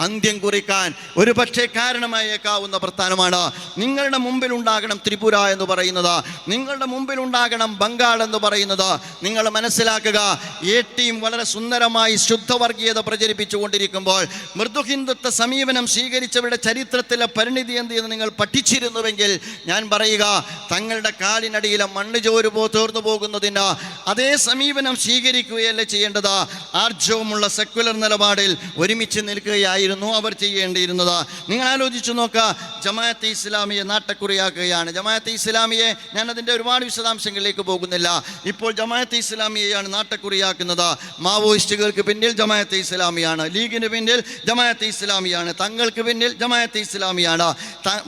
അന്ത്യം കുറിക്കാൻ ഒരു പക്ഷേ കാരണമായേക്കാവുന്ന പ്രസ്ഥാനമാണ്. നിങ്ങളുടെ മുമ്പിൽ ഉണ്ടാകണം ത്രിപുര എന്ന് പറയുന്നത്, നിങ്ങളുടെ മുമ്പിൽ ഉണ്ടാകണം ബംഗാൾ എന്ന് പറയുന്നത്. നിങ്ങൾ മനസ്സിലാക്കുക, ടീം വളരെ സുന്ദരമായി ശുദ്ധവർഗീയത പ്രചരിപ്പിച്ചു കൊണ്ടിരിക്കുമ്പോൾ മൃദുഹിന്ദുത്വ സമീപനം സ്വീകരിച്ചവരുടെ ചരിത്രത്തിലെ പരിണിതി എന്ത് എന്ന് നിങ്ങൾ പഠിച്ചിരുന്നുവെങ്കിൽ ഞാൻ പറയുക, തങ്ങളുടെ കാലിനടിയിലെ മണ്ണ് തോർന്നു പോകുന്നതിന് അതേ സമീപനം സ്വീകരിക്കുകയല്ലേ ചെയ്യേണ്ടത്. ആർജവമുള്ള സെക്യുലർ നിലപാടിൽ ഒരുമിച്ച് നിൽക്കുകയായിരുന്നു അവർ ചെയ്യേണ്ടിയിരുന്നത്. നിങ്ങൾ ആലോചിച്ചു നോക്കുക, ജമാഅത്തെ ഇസ്ലാമിയെ നാട്ടക്കുറിയാക്കുകയാണ്. ജമാഅത്തെ ഇസ്ലാമിയെ, ഞാൻ അതിൻ്റെ ഒരുപാട് വിശദാംശങ്ങളിലേക്ക് പോകുന്നില്ല, ഇപ്പോൾ ജമാഅത്തെ ഇസ്ലാമിയെയാണ് നാട്ടക്കുറിയാക്കുന്നത്. മാവോയിസ്റ്റുകൾക്ക് പിന്നിൽ ജമാഅത്തെ ഇസ്ലാമിയാണ്, ലീഗിന് പിന്നിൽ ജമാഅത്തെ ഇസ്ലാമിയാണ്, തങ്ങൾക്ക് പിന്നിൽ ജമാഅത്തെ ഇസ്ലാമിയാണ്.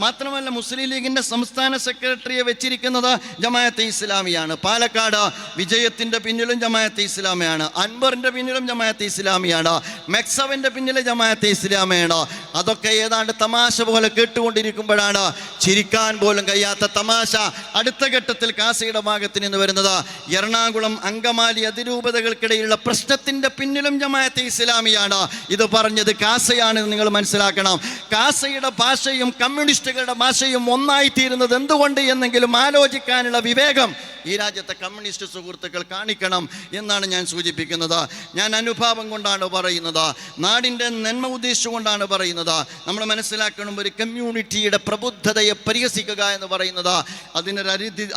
മാത്രമല്ല മുസ്ലിം ലീഗിൻ്റെ സംസ്ഥാന സെക്രട്ടറിയെ വെച്ചിരിക്കുന്നത് ജമാഅത്തെ ഇസ്ലാമിയാണ്. പാലക്കാട് വിജയത്തിൻ്റെ പിന്നിലും ജമാഅത്തെ ഇസ്ലാമിയാണ്, അൻവറിൻ്റെ പിന്നിലും ജമാഅത്തെ ഇസ്ലാമിയാണ്, മെക്സവിൻ്റെ പിന്നിലെ ജമാഅത്തെ ഇസ്ലാമിയാണ്. അതൊക്കെ ഏതാണ്ട് തമാശ പോലെ കേട്ടുകൊണ്ടിരിക്കുമ്പോഴാണ് ചിരിക്കാൻ പോലും കഴിയാത്ത തമാശ അടുത്ത ഘട്ടത്തിൽ കാസയുടെ ഭാഗത്ത് നിന്ന് വരുന്നത്. എറണാകുളം അങ്കമാലി അതിരൂപതകൾക്കിടയിലുള്ള പ്രശ്നത്തിന്റെ പിന്നിലും ജമാഅത്തെ ഇസ്ലാമിയാണ് ഇത് പറഞ്ഞത്, കാസയാണ്. നിങ്ങൾ മനസ്സിലാക്കണം, കാസയുടെ ഭാഷയും കമ്മ്യൂണിസ്റ്റുകളുടെ ഭാഷയും ഒന്നായി തീരുന്നത് എന്തുകൊണ്ട് എന്നെങ്കിലും ആലോചിക്കാനുള്ള വിവേകം ഈ രാജ്യത്തെ കമ്മ്യൂണിസ്റ്റ് സുഹൃത്തുക്കൾ കാണിക്കണം എന്നാണ് ഞാൻ സൂചിപ്പിക്കുന്നത്. ഞാൻ അനുഭാവം കൊണ്ടാണ് പറയുന്നത്, നാടിൻ്റെ നന്മ ഉദ്ദേശിച്ചുകൊണ്ടാണ് പറയുന്നത്. നമ്മൾ മനസ്സിലാക്കണം, ഒരു കമ്മ്യൂണിറ്റിയുടെ പ്രബുദ്ധതയെ പരിഹസിക്കുക എന്ന് പറയുന്നത് അതിനൊരു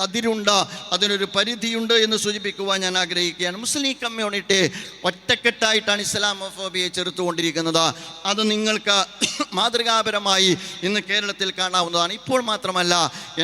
അതിരുണ്ട്, അതിനൊരു പരിധിയുണ്ട് എന്ന് സൂചിപ്പിക്കുവാൻ ഞാൻ ആഗ്രഹിക്കുകയാണ്. മുസ്ലിം കമ്മ്യൂണിറ്റി ഒറ്റക്കെട്ടായിട്ടാണ് ഇസ്ലാമോഫോബിയെ ചെറുത്തുകൊണ്ടിരിക്കുന്നത്. അത് നിങ്ങൾക്ക് മാതൃകാപരമായി ഇന്ന് കേരളത്തിൽ കാണാവുന്നതാണ്. ഇപ്പോൾ മാത്രമല്ല,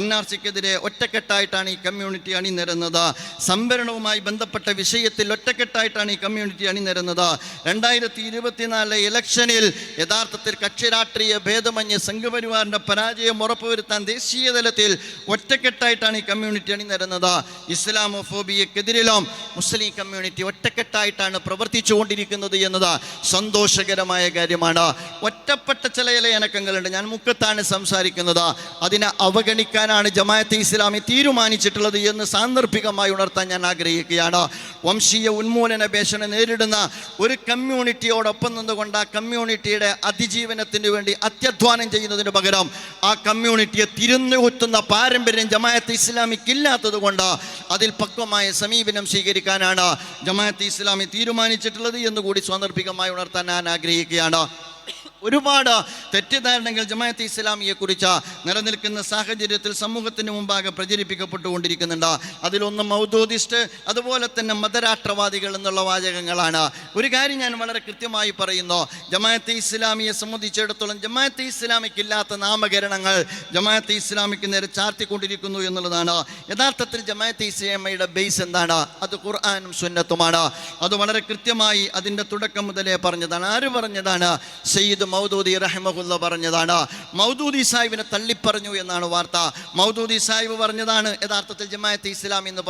NRCക്കെതിരെ ഒറ്റക്കെട്ടായിട്ടാണ് ഈ കമ്മ്യൂണിറ്റി അണിനിരന്നത്. സംവരണവുമായി ബന്ധപ്പെട്ട വിഷയത്തിൽ ഒറ്റക്കെട്ടായിട്ടാണ് ഈ കമ്മ്യൂണിറ്റി അണിനിരന്നത്. 2024 ഇലക്ഷനിൽ യഥാർത്ഥത്തിൽ കക്ഷി രാഷ്ട്രീയ ഭേദമന്യേ സംഘപരിവാറിന്റെ പരാജയം ഉറപ്പുവരുത്താൻ ദേശീയ തലത്തിൽ ഒറ്റക്കെട്ടായിട്ടാണ് ഈ കമ്മ്യൂണിറ്റി അണിനിരന്നത്. ഇസ്ലാമോഫോബിയക്കെതിരിലും മുസ്ലിം കമ്മ്യൂണിറ്റി ഒറ്റക്കെട്ടായിട്ടാണ് പ്രവർത്തിച്ചുകൊണ്ടിരിക്കുന്നത് എന്നത് സന്തോഷകരമായ കാര്യമാണ്. ഒറ്റപ്പെട്ട ചില ഇലയനക്കങ്ങളുണ്ട്. ഞാൻ മുക്കത്താണ് സംസാരിക്കുന്നത്. അതിനെ അവഗണിക്കാനാണ് ജമാഅത്തെ ഇസ്ലാമി തീരുമാനിച്ചിട്ടുള്ളത് എന്ന് സാന്ദർഭികമായി ഉണർത്താൻ ഞാൻ ആഗ്രഹിക്കുകയാണ്. വംശീയ ഉന്മൂലന ഭീഷണി നേരിടുന്ന ഒരു കമ്മ്യൂണിറ്റിയോടൊപ്പം നിന്നുകൊണ്ട് ആ കമ്മ്യൂണിറ്റിയുടെ അതിജീവനത്തിന് വേണ്ടി അത്യധ്വാനം ചെയ്യുന്നതിന് പകരം ആ കമ്മ്യൂണിറ്റിയെ തിരിഞ്ഞുകുത്തുന്ന പാരമ്പര്യം ജമാഅത്തെ ഇസ്ലാമിക്ക് ഇല്ലാത്തത് കൊണ്ട് അതിൽ പക്വമായ സമീപനം സ്വീകരിക്കാനാണ് ജമാഅത്തെ ഇസ്ലാമി തീരുമാനിച്ചിട്ടുള്ളത് എന്നുകൂടി സാന്ദർഭികമായി ഉണർത്താൻ ഞാൻ ആഗ്രഹിക്കുകയാണ്. ഒരുപാട് തെറ്റിദ്ധാരണകൾ ജമാഅത്തെ ഇസ്ലാമിയെക്കുറിച്ച് നിലനിൽക്കുന്ന സാഹചര്യത്തിൽ സമൂഹത്തിന് മുമ്പാകെ പ്രചരിപ്പിക്കപ്പെട്ടുകൊണ്ടിരിക്കുന്നുണ്ട്. അതിലൊന്ന് മൗദൂദിസ്റ്റ്, അതുപോലെ തന്നെ മതരാഷ്ട്രവാദികൾ എന്നുള്ള വാചകങ്ങളാണ്. ഒരു കാര്യം ഞാൻ വളരെ കൃത്യമായി പറയുന്നു, ജമാഅത്തെ ഇസ്ലാമിയെ സംബന്ധിച്ചിടത്തോളം ജമാഅത്തെ ഇസ്ലാമിക്കില്ലാത്ത നാമകരണങ്ങൾ ജമാഅത്തെ ഇസ്ലാമിക്ക് നേരെ ചാർത്തിക്കൊണ്ടിരിക്കുന്നു എന്നുള്ളതാണ്. യഥാർത്ഥത്തിൽ ജമാഅത്തെ ഇസ്ലാമിയുടെ ബേസ് എന്താണ്? അത് ഖുർആനും സുന്നത്തുമാണ്. അത് വളരെ കൃത്യമായി അതിൻ്റെ തുടക്കം മുതലേ പറഞ്ഞതാണ്. ആര് പറഞ്ഞതാണ്? സയ്യിദ് മൗദൂദി റഹിമഹുല്ല പറഞ്ഞതാണ്. മൗദൂദി സാഹിബിനെ തള്ളിപ്പറഞ്ഞു എന്നാണ് വാർത്ത. മൗദൂദി സാഹിബ് പറഞ്ഞതാണ് യഥാർത്ഥത്തിൽ ജമാഅത്തെ ഇസ്ലാമി എന്ന്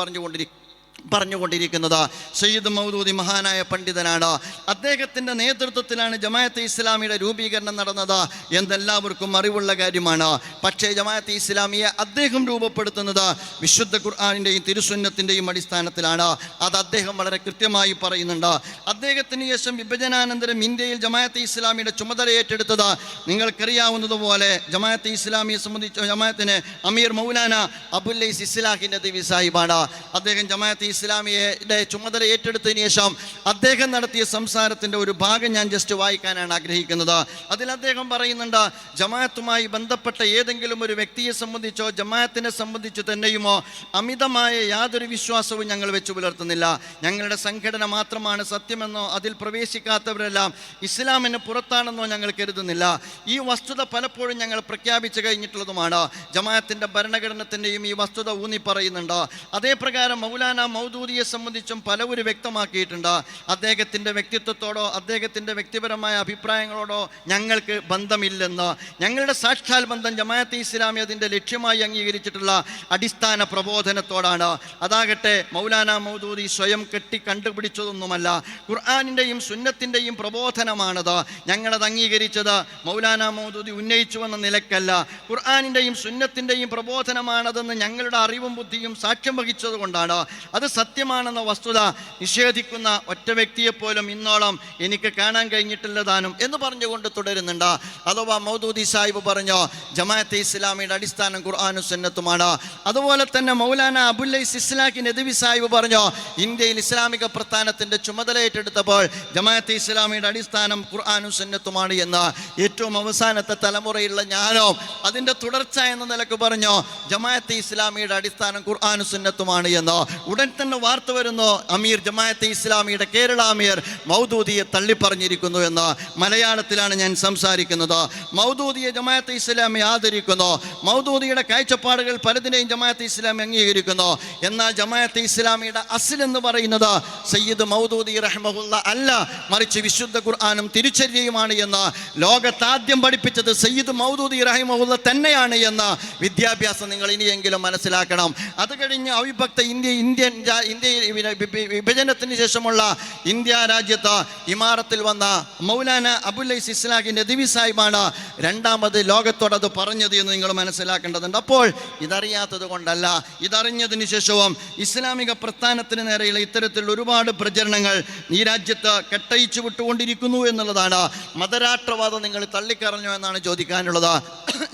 പറഞ്ഞുകൊണ്ടിരിക്കുന്നത്. സയ്യിദ് മൗദൂദി മഹാനായ പണ്ഡിതനാണ്. അദ്ദേഹത്തിൻ്റെ നേതൃത്വത്തിലാണ് ജമാഅത്തെ ഇസ്ലാമിയുടെ രൂപീകരണം നടന്നത് എന്നെല്ലാവർക്കും അറിവുള്ള കാര്യമാണ്. പക്ഷേ ജമാഅത്തെ ഇസ്ലാമിയെ അദ്ദേഹം രൂപപ്പെടുത്തുന്നത് വിശുദ്ധ ഖുർആനിൻ്റെയും തിരുസുന്നത്തിൻ്റെയും അടിസ്ഥാനത്തിലാണ്. അത് അദ്ദേഹം വളരെ കൃത്യമായി പറയുന്നുണ്ട്. അദ്ദേഹത്തിന് ശേഷം വിഭജനാനന്തരം ഇന്ത്യയിൽ ജമാഅത്തെ ഇസ്ലാമിയുടെ ചുമതല ഏറ്റെടുത്തത് നിങ്ങൾക്കറിയാവുന്നതുപോലെ ജമാഅത്തെ ഇസ്ലാമിയെ സംബന്ധിച്ച് ജമാഅത്തിന് അമീർ മൗലാന അബുല്ലൈസ് ഇസ്ലാഹിൻ്റെ ദിവി സാഹിബാണ്. അദ്ദേഹം ജമാഅത്തെ ഇസ്ലാമിയുടെ ചുമതല ഏറ്റെടുത്തതിന് ശേഷം അദ്ദേഹം നടത്തിയ സംസാരത്തിൻ്റെ ഒരു ഭാഗം ഞാൻ ജസ്റ്റ് വായിക്കാനാണ് ആഗ്രഹിക്കുന്നത്. അതിൽ അദ്ദേഹം പറയുന്നുണ്ട്, ജമാഅത്തുമായി ബന്ധപ്പെട്ട ഏതെങ്കിലും ഒരു വ്യക്തിയെ സംബന്ധിച്ചോ ജമാഅത്തിനെ സംബന്ധിച്ച് തന്നെയുമോ അമിതമായ യാതൊരു വിശ്വാസവും ഞങ്ങൾ വെച്ചു പുലർത്തുന്നില്ല. ഞങ്ങളുടെ സംഘടന മാത്രമാണ് സത്യമെന്നോ അതിൽ പ്രവേശിക്കാത്തവരെല്ലാം ഇസ്ലാമിന് പുറത്താണെന്നോ ഞങ്ങൾ കരുതുന്നില്ല. ഈ വസ്തുത പലപ്പോഴും ഞങ്ങൾ പ്രഖ്യാപിച്ചു കഴിഞ്ഞിട്ടുള്ളതുമാണ്. ജമാഅത്തിൻ്റെ ഭരണഘടനത്തിൻ്റെയും ഈ വസ്തുത ഊന്നി പറയുന്നുണ്ട്. അതേപ്രകാരം മൗലാന മൗദൂദിയെ സംബന്ധിച്ചും പലവരും വ്യക്തമാക്കിയിട്ടുണ്ട്. അദ്ദേഹത്തിൻ്റെ വ്യക്തിത്വത്തോടോ അദ്ദേഹത്തിൻ്റെ വ്യക്തിപരമായ അഭിപ്രായങ്ങളോടോ ഞങ്ങൾക്ക് ബന്ധമില്ലെന്ന്. ഞങ്ങളുടെ സാക്ഷാൽ ബന്ധം ജമാഅത്തെ ഇസ്ലാമി അതിൻ്റെ ലക്ഷ്യമായി അംഗീകരിച്ചിട്ടുള്ള അടിസ്ഥാന പ്രബോധനത്തോടാണ്. അതാകട്ടെ മൗലാന മൗദൂദി സ്വയം കണ്ടുപിടിച്ചതൊന്നുമല്ല, ഖുർആനിൻ്റെയും സുന്നത്തിൻ്റെയും പ്രബോധനമാണത്. ഞങ്ങളത് അംഗീകരിച്ചത് മൗലാന മൗദൂദി ഉന്നയിച്ചുവെന്ന നിലക്കല്ല, ഖുർആനിൻ്റെയും സുന്നത്തിൻ്റെയും പ്രബോധനമാണതെന്ന് ഞങ്ങളുടെ അറിവും ബുദ്ധിയും സാക്ഷ്യം വഹിച്ചത് കൊണ്ടാണ്. അത് സത്യമാണെന്ന വസ്തുത നിഷേധിക്കുന്ന ഒറ്റ വ്യക്തിയെപ്പോലും ഇന്നോളം എനിക്ക് കാണാൻ കഴിഞ്ഞിട്ടില്ലതാനും എന്ന് പറഞ്ഞുകൊണ്ട് തുടരുന്നുണ്ട്. അഥവാ മൗദൂദി സാഹിബ് പറഞ്ഞു ജമാഅത്തെ ഇസ്ലാമിയുടെ അടിസ്ഥാനം ഖുർആനും സുന്നത്തുമാണ്. അതുപോലെ തന്നെ മൗലാന അബുല്ലൈസ് ഇസ്ലാഖി നദവി സാഹിബ് പറഞ്ഞു ഇന്ത്യയിൽ ഇസ്ലാമിക പ്രസ്ഥാനത്തിൻ്റെ ചുമതല ഏറ്റെടുത്തപ്പോൾ ജമാഅത്തെ ഇസ്ലാമിയുടെ അടിസ്ഥാനം ഖുർആനും സുന്നത്തുമാണ് എന്ന്. ഏറ്റവും അവസാനത്തെ തലമുറയിലുള്ള ഞാനോ അതിൻ്റെ തുടർച്ച എന്ന നിലക്ക് പറഞ്ഞു ജമാഅത്തെ ഇസ്ലാമിയുടെ അടിസ്ഥാനം ഖുർആനും സുന്നത്തുമാണ് എന്ന്. ഉടൻ തന്നെ വാർത്ത വരുന്നു, അമീർ ജമാഅത്തെ ഇസ്ലാമിയുടെ കേരള അമീർ മൗദൂദിയെ തള്ളിപ്പറഞ്ഞിരിക്കുന്നു എന്ന്. മലയാളത്തിലാണ് ഞാൻ സംസാരിക്കുന്നത്. മൗദൂദിയെ ജമാഅത്തെ ഇസ്ലാമി ആദരിക്കുന്നു. മൗദൂദിയുടെ കാഴ്ചപ്പാടുകൾ പലതിനെയും ജമാഅത്തെ ഇസ്ലാമി അംഗീകരിക്കുന്നു. എന്നാൽ ജമാഅത്തെ ഇസ്ലാമിയുടെ അസ്ൽ എന്ന് പറയുന്നത് സയ്യിദ് മൗദൂദി റഹ്മഹുല്ല അല്ല, മറിച്ച് വിശുദ്ധ ഖുർആനും തിരുചര്യയുമാണ് എന്ന് ലോകത്താദ്യം പഠിപ്പിച്ചത് സയ്യിദ് മൗദൂദി റഹ്മഹുല്ല തന്നെയാണ് എന്ന് വിദ്യാഭ്യാസം നിങ്ങൾ ഇനിയെങ്കിലും മനസ്സിലാക്കണം. അത് കഴിഞ്ഞ് അവിഭക്ത ഇന്ത്യൻ വിഭജനത്തിന് ശേഷമുള്ള ഇന്ത്യ രാജ്യത്ത് ഇമാറത്തിൽ വന്ന മൗലാന അബുല്ലൈസ് ഇസ്ലാഹിൻ്റെ ദിവി സാഹിബാണ് രണ്ടാമത് ലോകത്തോടത് പറഞ്ഞത് എന്ന് നിങ്ങൾ മനസ്സിലാക്കേണ്ടതുണ്ട്. അപ്പോൾ ഇതറിയാത്തത് കൊണ്ടല്ല, ഇതറിഞ്ഞതിന് ശേഷവും ഇസ്ലാമിക പ്രസ്ഥാനത്തിന് നേരെയുള്ള ഇത്തരത്തിലുള്ള ഒരുപാട് പ്രചരണങ്ങൾ ഈ രാജ്യത്ത് കെട്ടയിച്ചു വിട്ടുകൊണ്ടിരിക്കുന്നു എന്നുള്ളതാണ്. മതരാഷ്ട്രവാദം നിങ്ങൾ തള്ളിക്കറഞ്ഞു എന്നാണ് ചോദിക്കാനുള്ളത്.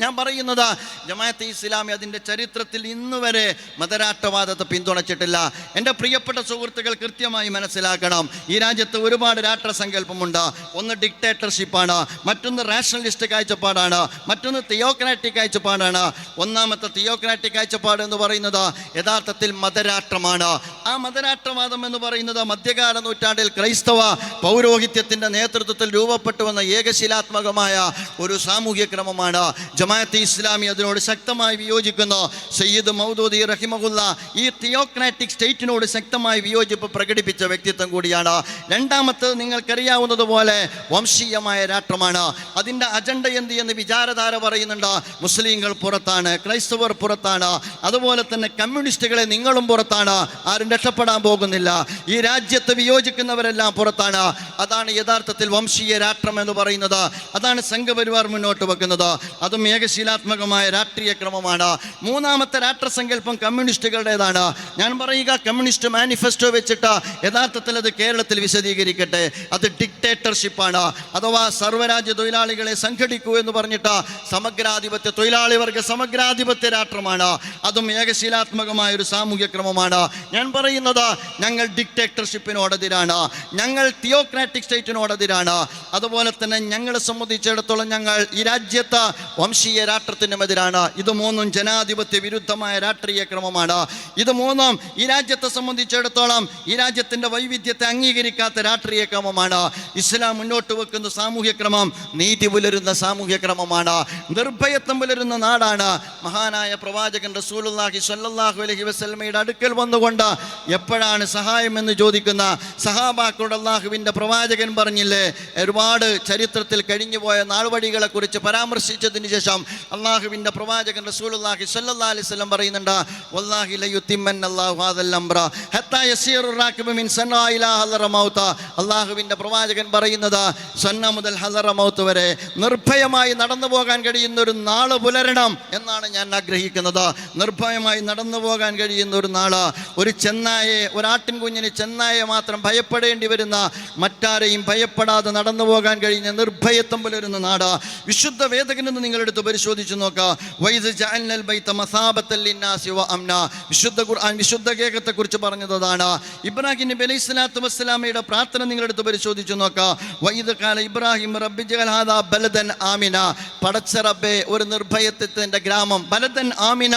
ഞാൻ പറയുന്നത് ജമാഅത്തെ ഇസ്ലാമി അതിൻ്റെ ചരിത്രത്തിൽ ഇന്നുവരെ മതരാഷ്ട്രവാദത്തെ പിന്തുണച്ചിട്ടില്ല. എൻ്റെ പ്രിയപ്പെട്ട സുഹൃത്തുക്കൾ കൃത്യമായി മനസ്സിലാക്കണം, ഈ രാജ്യത്ത് ഒരുപാട് രാഷ്ട്രസങ്കല്പമുണ്ട്. ഒന്ന് ഡിക്റ്റേറ്റർഷിപ്പാണ്, മറ്റൊന്ന് റാഷണലിസ്റ്റ് കാഴ്ചപ്പാടാണ്, മറ്റൊന്ന് തിയോക്രാറ്റിക് കാഴ്ചപ്പാടാണ്. ഒന്നാമത്തെ തിയോക്രാറ്റിക് കാഴ്ചപ്പാട് എന്ന് പറയുന്നത് യഥാർത്ഥത്തിൽ മതരാഷ്ട്രമാണ്. ആ മതരാഷ്ട്രവാദം എന്ന് പറയുന്നത് മധ്യകാല നൂറ്റാണ്ടിൽ ക്രൈസ്തവ പൗരോഹിത്യത്തിൻ്റെ നേതൃത്വത്തിൽ രൂപപ്പെട്ടു വന്ന ഏകശിലാത്മകമായ ഒരു സാമൂഹ്യ ക്രമമാണ്. ജമാഅത്തെ ഇസ്ലാമി അതിനോട് ശക്തമായി വിയോജിക്കുന്നു. സയ്യിദ് മൗദൂദി റഹിമഹുല്ല ഈ തിയോക്രാറ്റിക് സ്റ്റേറ്റിനോട് ശക്തമായി വിയോജിപ്പ് പ്രകടിപ്പിച്ച വ്യക്തിത്വം കൂടിയാണ്. രണ്ടാമത്തേത് നിങ്ങൾക്കറിയാവുന്നതുപോലെ വംശീയമായ രാഷ്ട്രമാണ്. അതിൻ്റെ അജണ്ട എന്ത് എന്ന് വിചാരധാര പറയുന്നുണ്ട്. മുസ്ലിങ്ങൾ പുറത്താണ്, ക്രൈസ്തവർ പുറത്താണ്, അതുപോലെ തന്നെ കമ്മ്യൂണിസ്റ്റുകളെ നിങ്ങളും പുറത്താണ്, ആരും രക്ഷപ്പെടാൻ പോകുന്നില്ല. ഈ രാജ്യത്ത് വിയോജിക്കുന്നവരെല്ലാം പുറത്താണ്. അതാണ് യഥാർത്ഥത്തിൽ വംശീയ രാഷ്ട്രം എന്ന് പറയുന്നത്. അതാണ് സംഘപരിവാർ മുന്നോട്ട് വെക്കുന്നത്. അതും ഏകശീലാത്മകമായ രാഷ്ട്രീയ ക്രമമാണ്. മൂന്നാമത്തെ രാഷ്ട്രസങ്കല്പം കമ്മ്യൂണിസ്റ്റുകളുടേതാണ്. ഞാൻ പറയുക, കമ്മ്യൂണിസ്റ്റ് മാനിഫെസ്റ്റോ വെച്ചിട്ട് യഥാർത്ഥത്തിൽ അത് കേരളത്തിൽ വിശദീകരിക്കട്ടെ. അത് ഡിക്റ്റേറ്റർഷിപ്പാണ്. അഥവാ സർവ്വരാജ്യ തൊഴിലാളികളെ സംഘടിക്കൂ എന്ന് പറഞ്ഞിട്ട് സമഗ്രാധിപത്യ തൊഴിലാളി വർഗ സമഗ്രാധിപത്യ രാഷ്ട്രമാണ്. അതും ഏകശീലാത്മകമായ ഒരു സാമൂഹ്യ ക്രമമാണ്. ഞാൻ പറയുന്നത് ഞങ്ങൾ ഡിക്റ്റേറ്റർഷിപ്പിനോടെതിരാണ്, ഞങ്ങൾ തിയോക്രാറ്റിക് സ്റ്റേറ്റിനോടെതിരാണ്. അതുപോലെ തന്നെ ഞങ്ങളെ സംബന്ധിച്ചിടത്തോളം ഞങ്ങൾ ഈ രാജ്യത്ത് വംശീയ രാഷ്ട്രത്തിനുമെതിരാണ്. ഇത് മൂന്നും ജനാധിപത്യ വിരുദ്ധമായ രാഷ്ട്രീയ ക്രമമാണ്. ഇത് മൂന്നും ഈ രാജ്യത്തെ സംബന്ധിച്ചിടത്തോളം ഈ രാജ്യത്തിൻ്റെ വൈവിധ്യത്തെ അംഗീകരിക്കാത്ത രാഷ്ട്രീയ ക്രമമാണ്. ഇസ്ലാം മുന്നോട്ട് വെക്കുന്ന സാമൂഹ്യ ക്രമം നീതി പുലരുന്ന സാമൂഹ്യ ക്രമമാണ്, നിർഭയത്വം പുലരുന്ന നാടാണ്. മഹാനായ പ്രവാചകൻ റസൂലുള്ളാഹി സ്വല്ലല്ലാഹു അലൈഹി വസല്ലമയുടെ അടുക്കൽ വന്നുകൊണ്ട് എപ്പോഴാണ് സഹായം എന്ന് ചോദിക്കുന്ന സഹാബാക്കളോട് അള്ളാഹുവിൻ്റെ പ്രവാചകൻ പറഞ്ഞില്ലേ, ഒരുപാട് ചരിത്രത്തിൽ കഴിഞ്ഞുപോയ നാൾവഴികളെ കുറിച്ച് പരാമർശിച്ചതിന് ശേഷം അള്ളാഹുവിൻ്റെ പ്രവാചകൻ റസൂലുള്ളാഹി സ്വല്ലല്ലാഹു അലൈഹി വസല്ലം പറയുന്നുണ്ട്, വല്ലാഹി ലയുത്തിമ്മന്നല്ലാഹു ഹാദൽ അംറ ഹത്താ യസീറു റാകിബു മിൻ സന്നാ ഇലാ ഹദറ മൗത. അള്ളാഹുവിൻ്റെ പ്രവാചകൻ പറയുന്നത് സന്ന മുതൽ ഹദറ മൗത്ത് വരെ നിർഭയമായി നടന്നു പോകാൻ കഴിയുന്ന ഒരു നാള് പുലരണം എന്നാണ് ഞാൻ ആഗ്രഹിക്കുന്നത്. നിർഭയമായി നടന്നു പോകാൻ കഴിയുന്ന ഒരു നാള്, ഒരു ചെന്നായെ, ഒരാട്ടിൻ കുഞ്ഞിന് ചെന്നായെ മാത്രം ഭയപ്പെടേണ്ടി വരുന്ന, മറ്റാരെയും ഭയപ്പെടാതെ നടന്നു പോകാൻ കഴിയുന്ന നിർഭയത്വം പുലരുന്ന നാട്. വിശുദ്ധ വേദഗ്രന്ഥം നിങ്ങളെടുത്ത് പരിശോധിച്ച് നോക്കുക. വൈദ് ജഅൽനൽ ബൈത മസാബത്തൽ ലിന്നാസി വ അംന. വിശുദ്ധ ഖുർആൻ വിശുദ്ധ കേകത്തെക്കുറിച്ച് പറഞ്ഞതാണ്. ഇബ്രാഹിം നബി അലൈഹി സ്വലാത്തു വസ്സലാമയുടെ പ്രാർത്ഥന നിങ്ങളെടുത്ത് പരിശോധിച്ച് നോക്കുക. വൈദ് ഖാല ഇബ്രാഹിം റബ്ബി ജഅൽ ഹാദാ ബലദൻ ആമിന. പടച്ച റബ്ബേ, ഒരു നിർഭയത്വത്തിൻ്റെ ഗ്രാമം, ബലദൻ ആമിന,